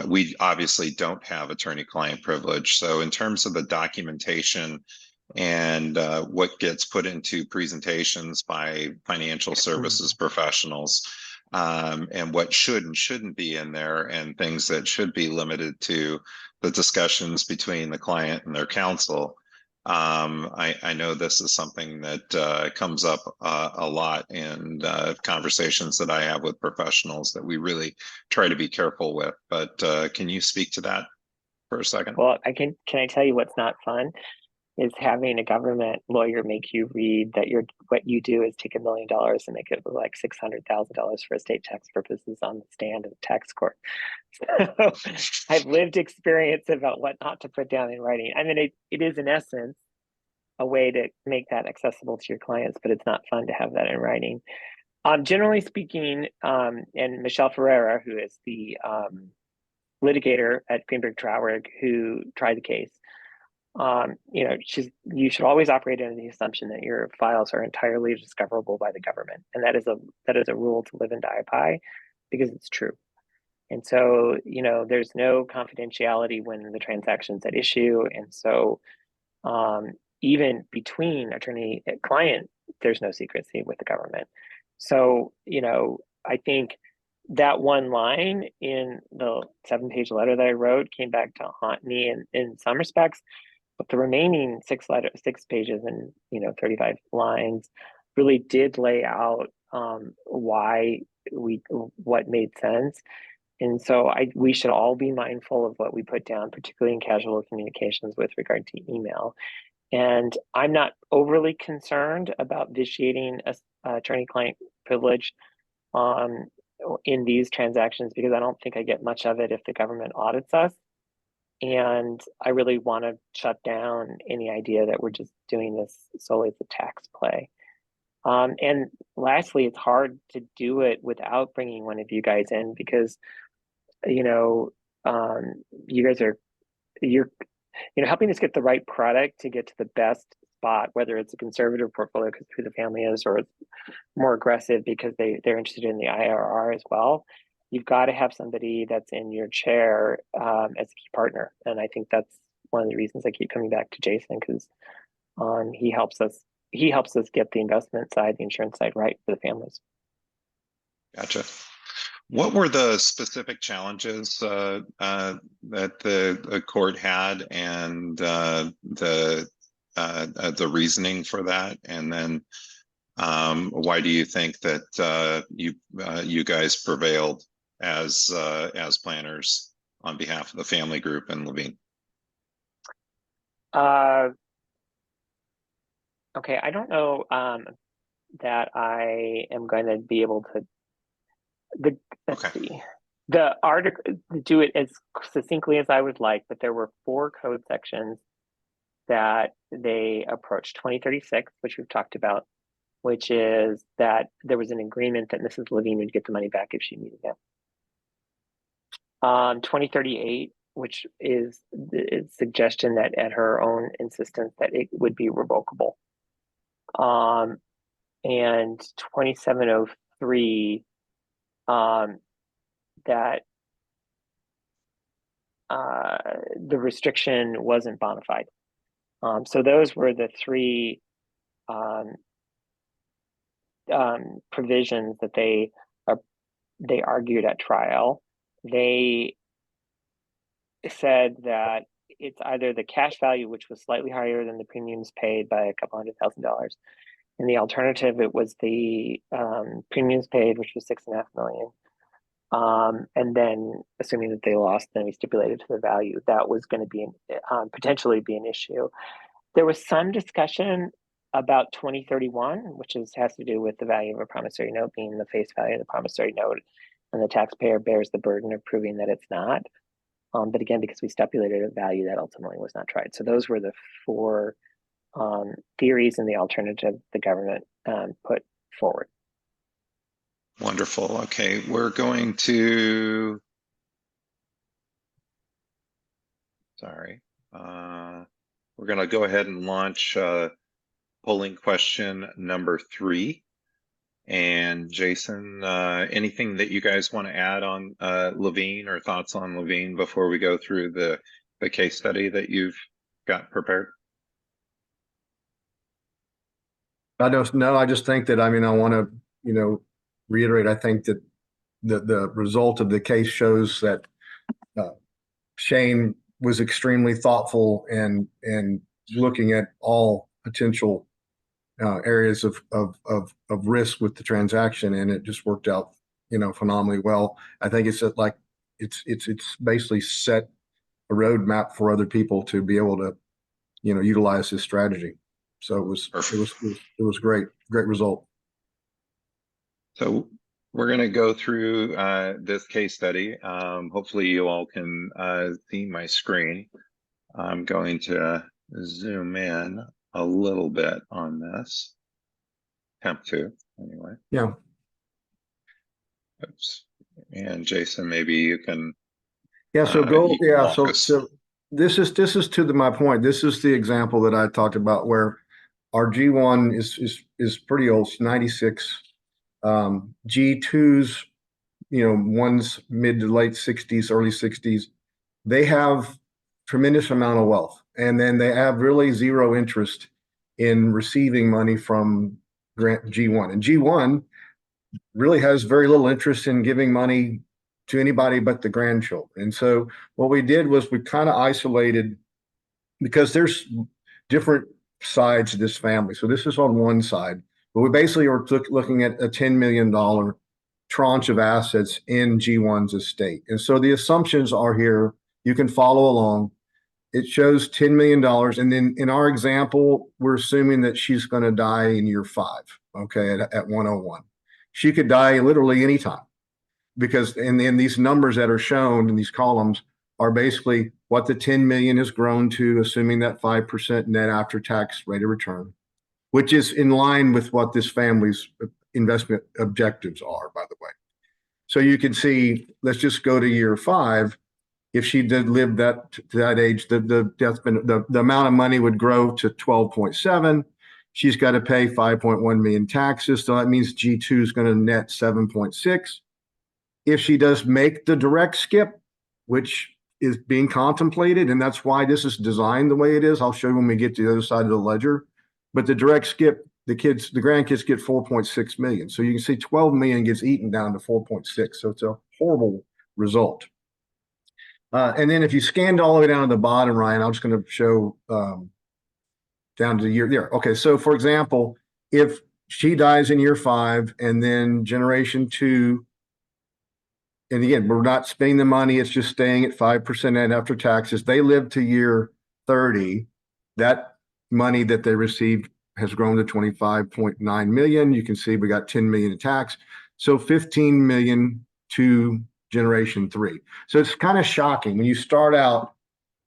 we obviously don't have attorney-client privilege. So in terms of the documentation and what gets put into presentations by financial services professionals, and what should and shouldn't be in there, and things that should be limited to the discussions between the client and their counsel. I know this is something that comes up a lot in conversations that I have with professionals that we really try to be careful with. But can you speak to that for a second?
Well, can I tell you what's not fun? Is having a government lawyer make you read that what you do is take $1 million and make it look like $600,000 for estate tax purposes on the stand of the tax court. So I've lived experience about what not to put down in writing. I mean, it is in essence a way to make that accessible to your clients, but it's not fun to have that in writing. Generally speaking, and Michelle Ferreira, who is the litigator at Greenberg Traurig who tried the case, you should always operate under the assumption that your files are entirely discoverable by the government, and that is a rule to live and die by, because it's true. And so, there's no confidentiality when the transaction's at issue, and so even between attorney and client, there's no secrecy with the government. So, I think that one line in the 7-page letter that I wrote came back to haunt me in some respects. But the remaining 6 pages and 35 lines really did lay out what made sense. And so we should all be mindful of what we put down, particularly in casual communications with regard to email. And I'm not overly concerned about vitiating attorney-client privilege in these transactions, because I don't think I get much of it if the government audits us. And I really want to shut down any idea that we're just doing this solely as a tax play. And lastly, it's hard to do it without bringing one of you guys in, because, you guys you're helping us get the right product to get to the best spot, whether it's a conservative portfolio because who the family is, or it's more aggressive because they're interested in the IRR as well. You've got to have somebody that's in your chair as a key partner. And I think that's one of the reasons I keep coming back to Jason, because he helps us get the investment side, the insurance side right for the families.
Gotcha. What were the specific challenges that the court had, and the reasoning for that? And then Why do you think that you guys prevailed as planners on behalf of the family group and Levine?
Okay, I don't know that I am going to be able to. Let's see. The article, do it as succinctly as I would like, but there were 4 code sections that they approached. 2036, which we've talked about, which is that there was an agreement that Mrs. Levine would get the money back if she needed it. 2038, which is the suggestion that at her own insistence that it would be revocable. And 2703, that the restriction wasn't bona fide. So those were the 3 provisions that they argued at trial. They said that it's either the cash value, which was slightly higher than the premiums paid by a couple $100,000, and the alternative, it was the premiums paid, which was $6.5 million. And then, assuming that they lost, then we stipulated to the value that was going to be potentially be an issue. There was some discussion about 2031, which has to do with the value of a promissory note being the face value of the promissory note, and the taxpayer bears the burden of proving that it's not. But again, because we stipulated a value, that ultimately was not tried. So those were the 4 theories and the alternative the government put forward.
Wonderful. Okay, we're going to. Sorry. We're going to go ahead and launch polling question number 3. And Jason, anything that you guys want to add on Levine or thoughts on Levine before we go through the case study that you've got prepared?
I don't know. I just think that, I mean, I want to, reiterate, I think that the result of the case shows that Shane was extremely thoughtful and looking at all potential areas of risk with the transaction, and it just worked out, phenomenally well. I think it's like it's basically set a roadmap for other people to be able to, utilize this strategy. So it was great result.
So we're going to go through this case study. Hopefully you all can see my screen. I'm going to zoom in a little bit on this. Attempt to, anyway.
Yeah.
Oops. And Jason, maybe you can.
Yeah. So go. Yeah. So this is to my point. This is the example that I talked about where our G1 is pretty old, it's 96. G2s, one's mid to late 60s, early 60s. They have tremendous amount of wealth, and then they have really zero interest in receiving money from G1. And G1 really has very little interest in giving money to anybody but the grandchildren. And so what we did was we kind of isolated, because there's different sides of this family. So this is on one side, but we basically are looking at a $10 million tranche of assets in G1's estate. And so the assumptions are here. You can follow along. It shows $10 million. And then in our example, we're assuming that she's going to die in year 5, okay, at 101. She could die literally anytime, because in these numbers that are shown in these columns are basically what the 10 million has grown to, assuming that 5% net after tax rate of return, which is in line with what this family's investment objectives are, by the way. So you can see, let's just go to year 5. If she did live to that age, the amount of money would grow to 12.7. She's got to pay 5.1 million taxes. So that means G2 is going to net 7.6. If she does make the direct skip, which is being contemplated, and that's why this is designed the way it is. I'll show you when we get to the other side of the ledger. But the direct skip, the grandkids get 4.6 million. So you can see 12 million gets eaten down to 4.6. So it's a horrible result. And then if you scanned all the way down to the bottom, Ryan, I'm just going to show down to the year there. Okay, so for example, if she dies in year 5, and then generation 2. And again, we're not spending the money. It's just staying at 5% net after taxes. They live to year 30. That money that they received has grown to 25.9 million. You can see we got 10 million in tax. So 15 million to generation 3. So it's kind of shocking when you start out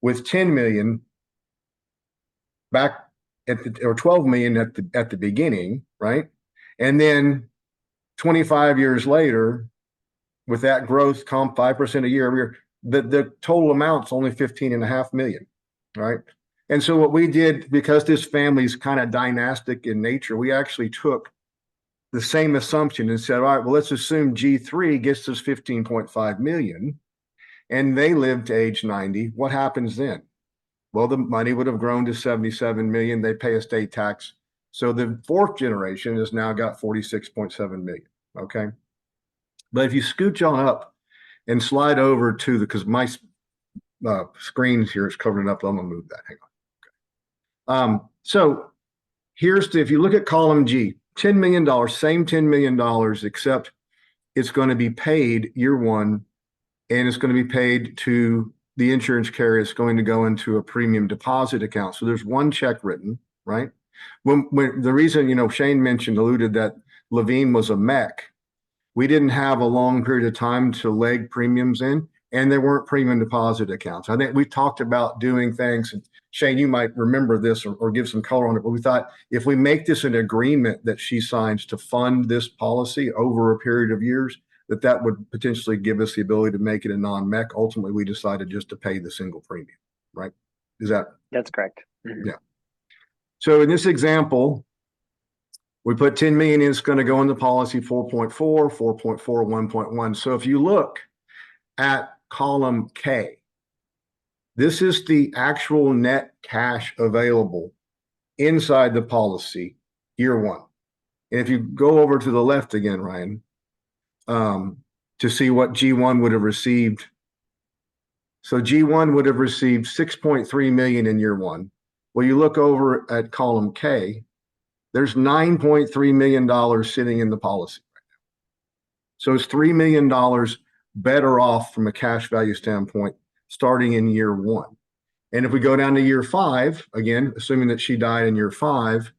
with 10 million back at or 12 million at the beginning, right? And then 25 years later, with that growth, 5% a year, the total amount's only 15.5 million, right? And so what we did, because this family's kind of dynastic in nature, we actually took the same assumption and said, all right, well, let's assume G3 gets us 15.5 million and they live to age 90. What happens then? Well, the money would have grown to 77 million. They pay estate tax. So the 4th generation has now got 46.7 million, okay? But if you scooch on up and slide over to because my screen here is covering up, I'm gonna move that, hang on. Okay. So here's if you look at column G, $10 million, same $10 million, except it's going to be paid year 1, and it's going to be paid to the insurance carrier. It's going to go into a premium deposit account. So there's one check written, right? When the reason, Shane alluded that Levine was a mech, we didn't have a long period of time to leg premiums in, and there weren't premium deposit accounts. I think we talked about doing things, and Shane, you might remember this or give some color on it, but we thought if we make this an agreement that she signs to fund this policy over a period of years, that would potentially give us the ability to make it a non-mech. Ultimately, we decided just to pay the single premium, right?
That's correct. Mm-hmm.
Yeah. So in this example, we put 10 million in, it's going to go in the policy 4.4, 4.4, 1.1. So if you look at column K, this is the actual net cash available inside the policy year 1. And if you go over to the left again, Ryan, to see what G1 would have received. So G1 would have received 6.3 million in year 1. Well, you look over at column K, there's $9.3 million sitting in the policy right now. So it's $3 million better off from a cash value standpoint starting in year 1. And if we go down to year 5, again, assuming that she died in year 5,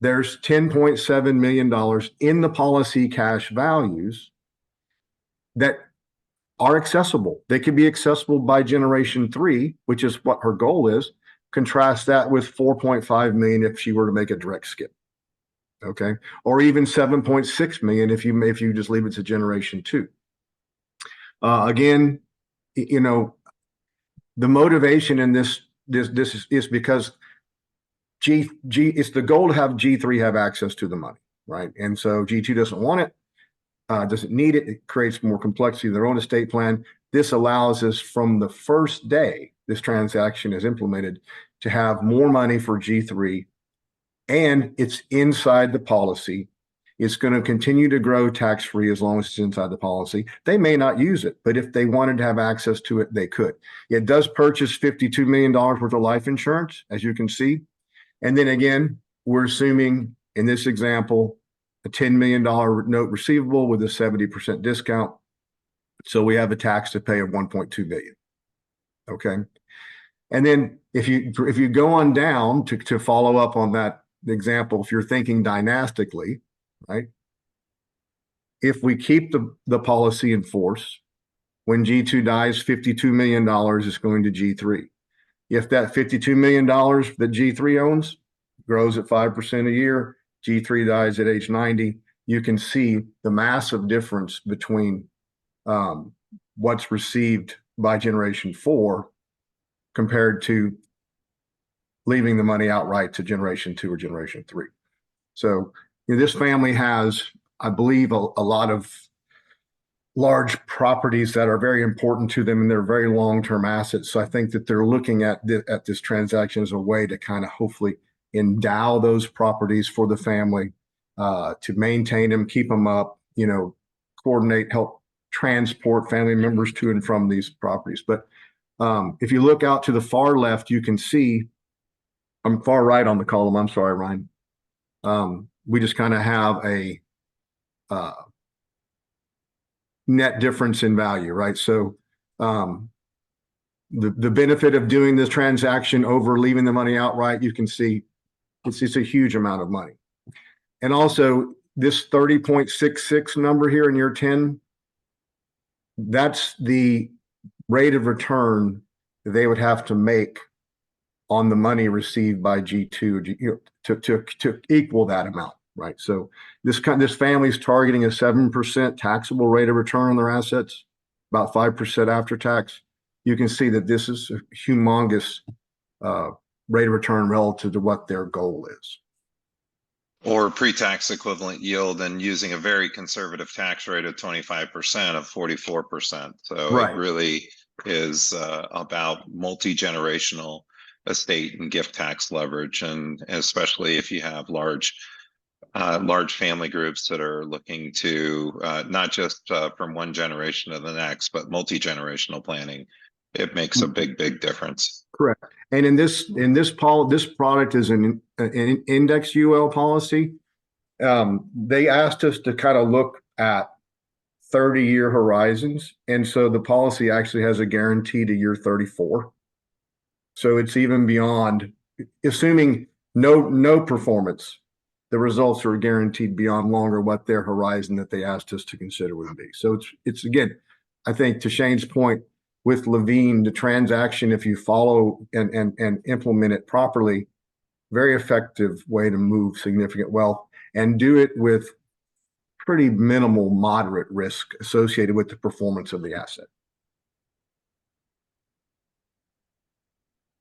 there's $10.7 million in the policy cash values that are accessible. They could be accessible by generation 3, which is what her goal is. Contrast that with 4.5 million if she were to make a direct skip, okay? Or even 7.6 million if you just leave it to generation 2. Again, the motivation in this is because it's the goal to have G3 have access to the money, right? And so G2 doesn't want it, doesn't need it. It creates more complexity in their own estate plan. This allows us from the first day this transaction is implemented to have more money for G3, and it's inside the policy. It's going to continue to grow tax-free as long as it's inside the policy. They may not use it, but if they wanted to have access to it, they could. It does purchase $52 million worth of life insurance, as you can see. And then again, we're assuming in this example, a $10 million note receivable with a 70% discount. So we have a tax to pay of 1.2 billion. Okay. And then if you go on down to follow up on that example, if you're thinking dynastically, right? If we keep the policy in force, when G2 dies, $52 million is going to G3. If that $52 million that G3 owns grows at 5% a year, G3 dies at age 90, you can see the massive difference between what's received by generation 4 compared to leaving the money outright to generation 2 or generation 3. So this family has, I believe, a lot of large properties that are very important to them, and they're very long-term assets. So I think that they're looking at this transaction as a way to kind of hopefully endow those properties for the family, to maintain them, keep them up, coordinate, help transport family members to and from these properties. But if you look out to the far left, you can see, I'm far right on the column, I'm sorry, Ryan. we just kind of have a net difference in value, right? So the benefit of doing this transaction over leaving the money outright, you can see it's a huge amount of money. And also this 30.66 number here in year 10, that's the rate of return that they would have to make on the money received by G2 to equal that amount, right? So this family is targeting a 7% taxable rate of return on their assets, about 5% after tax. You can see that this is a humongous rate of return relative to what their goal is.
Or pre-tax equivalent yield, and using a very conservative tax rate of 25% of 44%. So
Right.
It really is about multi-generational estate and gift tax leverage, and especially if you have large family groups that are looking to not just from one generation to the next, but multi-generational planning. It makes a big difference.
Correct. And in this product is an index UL policy. They asked us to kind of look at 30-year horizons, and so the policy actually has a guarantee to year 34. So it's even beyond, assuming no performance, the results are guaranteed beyond longer what their horizon that they asked us to consider would be. So it's again, I think to Shane's point, with Levine, the transaction, if you follow and implement it properly, very effective way to move significant wealth and do it with pretty minimal, moderate risk associated with the performance of the asset.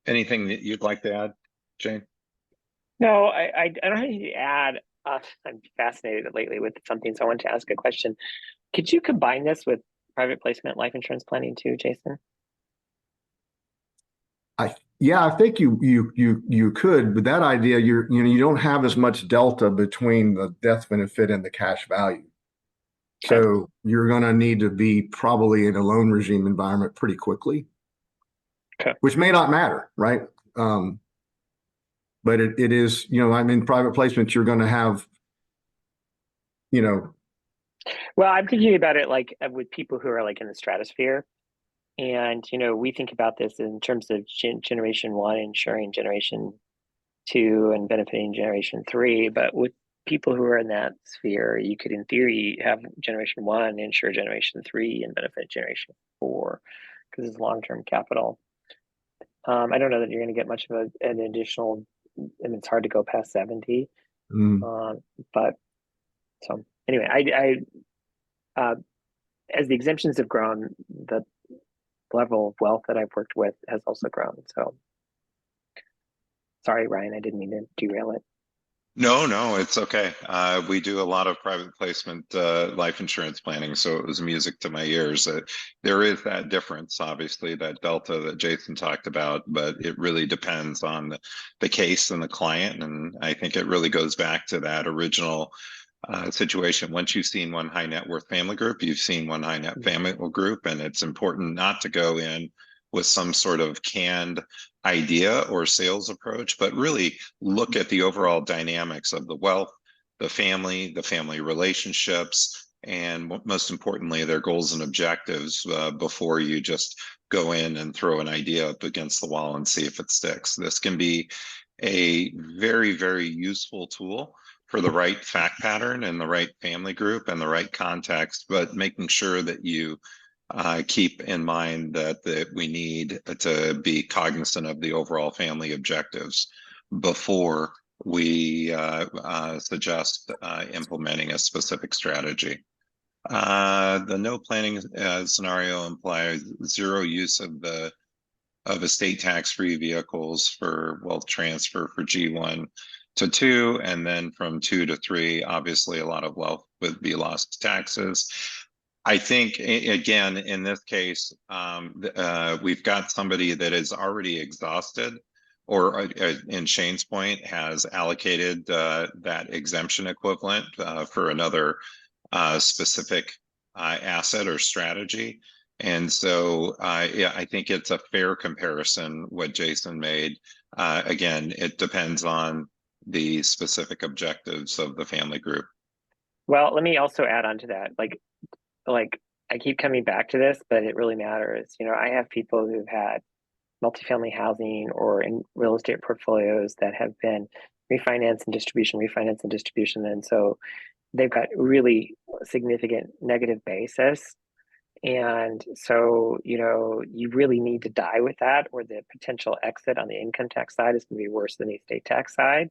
Anything that you'd like to add, Jane?
No, I don't have anything to add. I'm fascinated lately with something, so I want to ask a question. Could you combine this with private placement life insurance planning too, Jason?
Yeah, I think you could, but that idea, you don't have as much delta between the death benefit and the cash value.
Okay.
So you're going to need to be probably in a loan regime environment pretty quickly,
okay,
which may not matter, right? But it is, I mean, private placements, you're going to have,
Well, I'm thinking about it like with people who are like in the stratosphere. And, we think about this in terms of generation 1 insuring generation 2 and benefiting generation 3. But with people who are in that sphere, you could, in theory, have generation 1 insure generation 3 and benefit generation 4 because it's long-term capital. I don't know that you're going to get much of an additional, and it's hard to go past 70. But so anyway, as the exemptions have grown, the level of wealth that I've worked with has also grown. So sorry, Ryan, I didn't mean to derail it.
No, it's okay. We do a lot of private placement life insurance planning, so it was music to my ears. There is that difference, obviously, that delta that Jason talked about, but it really depends on the case and the client. And I think it really goes back to that original situation. Once you've seen one high net worth family group, you've seen one high net family group, and it's important not to go in with some sort of canned idea or sales approach, but really look at the overall dynamics of the wealth, the family relationships, and most importantly, their goals and objectives before you just go in and throw an idea up against the wall and see if it sticks. This can be a very, very useful tool for the right fact pattern and the right family group and the right context, but making sure that you keep in mind that we need to be cognizant of the overall family objectives before we suggest implementing a specific strategy. The no planning scenario implies zero use of estate tax-free vehicles for wealth transfer for G1 to 2, and then from 2 to 3, obviously a lot of wealth would be lost to taxes. I think, again, in this case, we've got somebody that is already exhausted, or in Shane's point, has allocated that exemption equivalent for another specific asset or strategy. And so yeah, I think it's a fair comparison what Jason made. Again, it depends on the specific objectives of the family group.
Well, let me also add on to that. Like I keep coming back to this, but it really matters. You know, I have people who've had multifamily housing or in real estate portfolios that have been refinance and distribution. And so they've got really significant negative basis. And so, you know, you really need to die with that, or the potential exit on the income tax side is going to be worse than the estate tax side.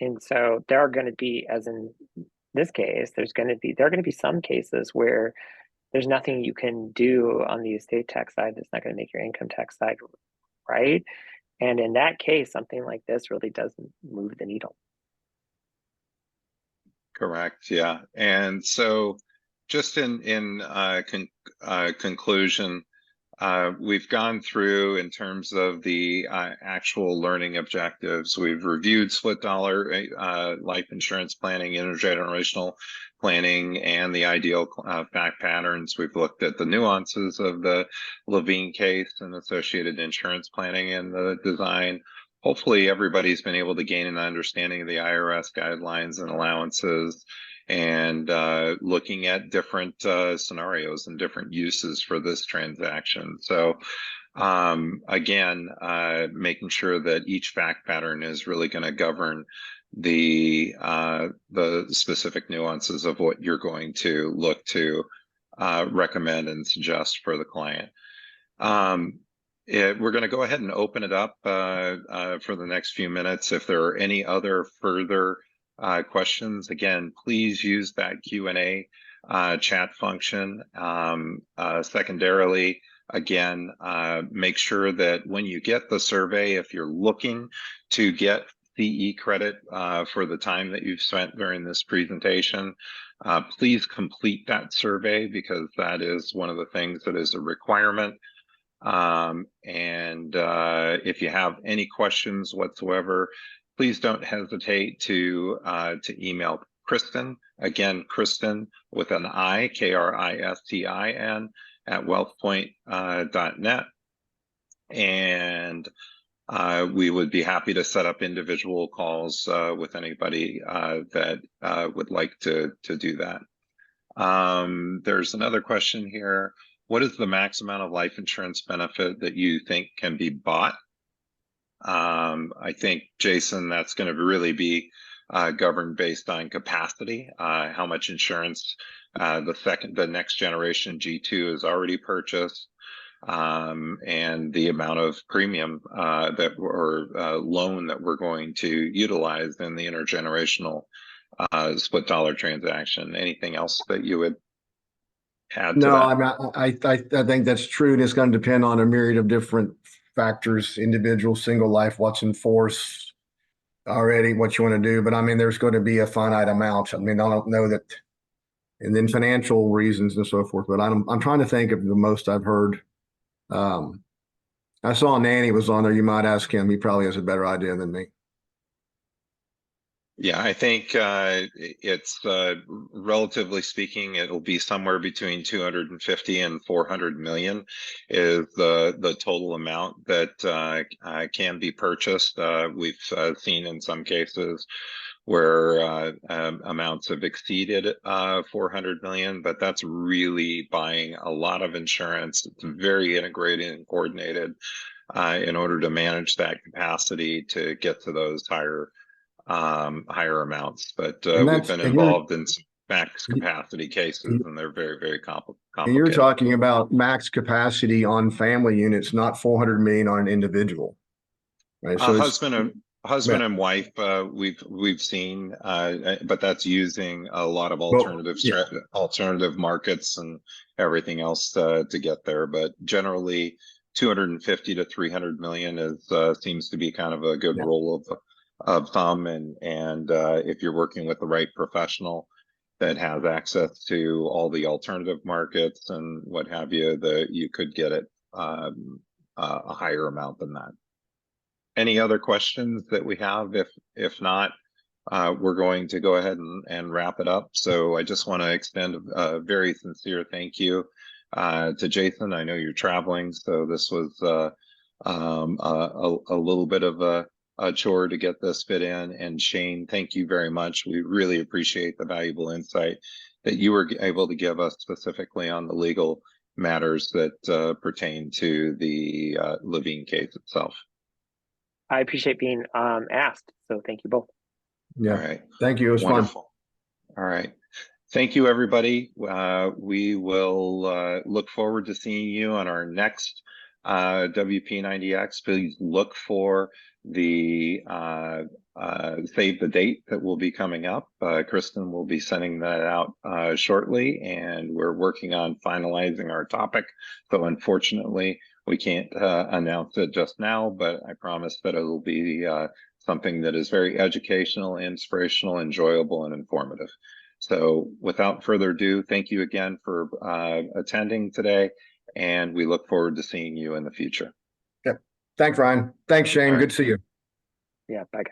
And so there are going to be, as in this case, there are going to be some cases where there's nothing you can do on the estate tax side that's not going to make your income tax side right. And in that case, something like this really doesn't move the needle.
Correct. Yeah. And so just in conclusion, we've gone through in terms of the actual learning objectives. We've reviewed split dollar life insurance planning, intergenerational planning, and the ideal fact patterns. We've looked at the nuances of the Levine case and associated insurance planning and the design. Hopefully everybody's been able to gain an understanding of the IRS guidelines and allowances, and looking at different scenarios and different uses for this transaction. So again, making sure that each fact pattern is really going to govern the specific nuances of what you're going to look to recommend and suggest for the client. We're going to go ahead and open it up for the next few minutes. If there are any other further questions, again, please use that Q&A chat function. Secondarily, again, make sure that when you get the survey, if you're looking to get CE credit for the time that you've spent during this presentation, please complete that survey, because that is one of the things that is a requirement. If you have any questions whatsoever, please don't hesitate to email Kristen. Again, Kristen with an I, Kristin, at WealthPoint.net. And we would be happy to set up individual calls with anybody that would like to do that. There's another question here. What is the max amount of life insurance benefit that you think can be bought? I think, Jason, that's going to really be governed based on capacity, how much insurance the next generation G2 is already purchased, and the amount of premium loan that we're going to utilize in the intergenerational split dollar transaction. Anything else that you would add to that?
I think that's true. And it's going to depend on a myriad of different factors, individual, single life, what's in force already, what you want to do. But I mean, there's going to be a finite amount. I mean, I don't know that, and then financial reasons and so forth. But I'm trying to think of the most I've heard. I saw Nanny was on there. You might ask him. He probably has a better idea than me.
Yeah, I think it's relatively speaking, it'll be somewhere between 250 and 400 million is the total amount that can be purchased. We've seen in some cases where amounts have exceeded 400 million, but that's really buying a lot of insurance. It's very integrated and coordinated in order to manage that capacity to get to those higher amounts. But we've been involved in some max capacity cases, and they're very, very complicated.
And you're talking about max capacity on family units, not 400 million on an individual, right? So
husband and wife, we've seen, but that's using a lot of alternative markets and everything else to get there. But generally, 250 to 300 million seems to be kind of a good rule of thumb, and if you're working with the right professional that has access to all the alternative markets and what have you, you could get it a higher amount than that. Any other questions that we have? If not, we're going to go ahead and wrap it up. So I just want to extend a very sincere thank you to Jason. I know you're traveling, so this was a little bit of chore to get this fit in. And Shane, thank you very much. We really appreciate the valuable insight that you were able to give us specifically on the legal matters that pertain to the Levine case itself.
I appreciate being asked, so thank you both.
Yeah.
All right.
Thank you. It was
Wonderful.
fun.
All right. Thank you, everybody. We will look forward to seeing you on our next WP90X. Please look for the save the date that will be coming up. Kristen will be sending that out shortly, and we're working on finalizing our topic. So unfortunately, we can't announce it just now, but I promise that it will be something that is very educational, inspirational, enjoyable, and informative. So without further ado, thank you again for attending today, and we look forward to seeing you in the future.
Yep. Thanks, Ryan. Thanks, Shane.
All right.
Yeah,
Good to see you.
bye, guys.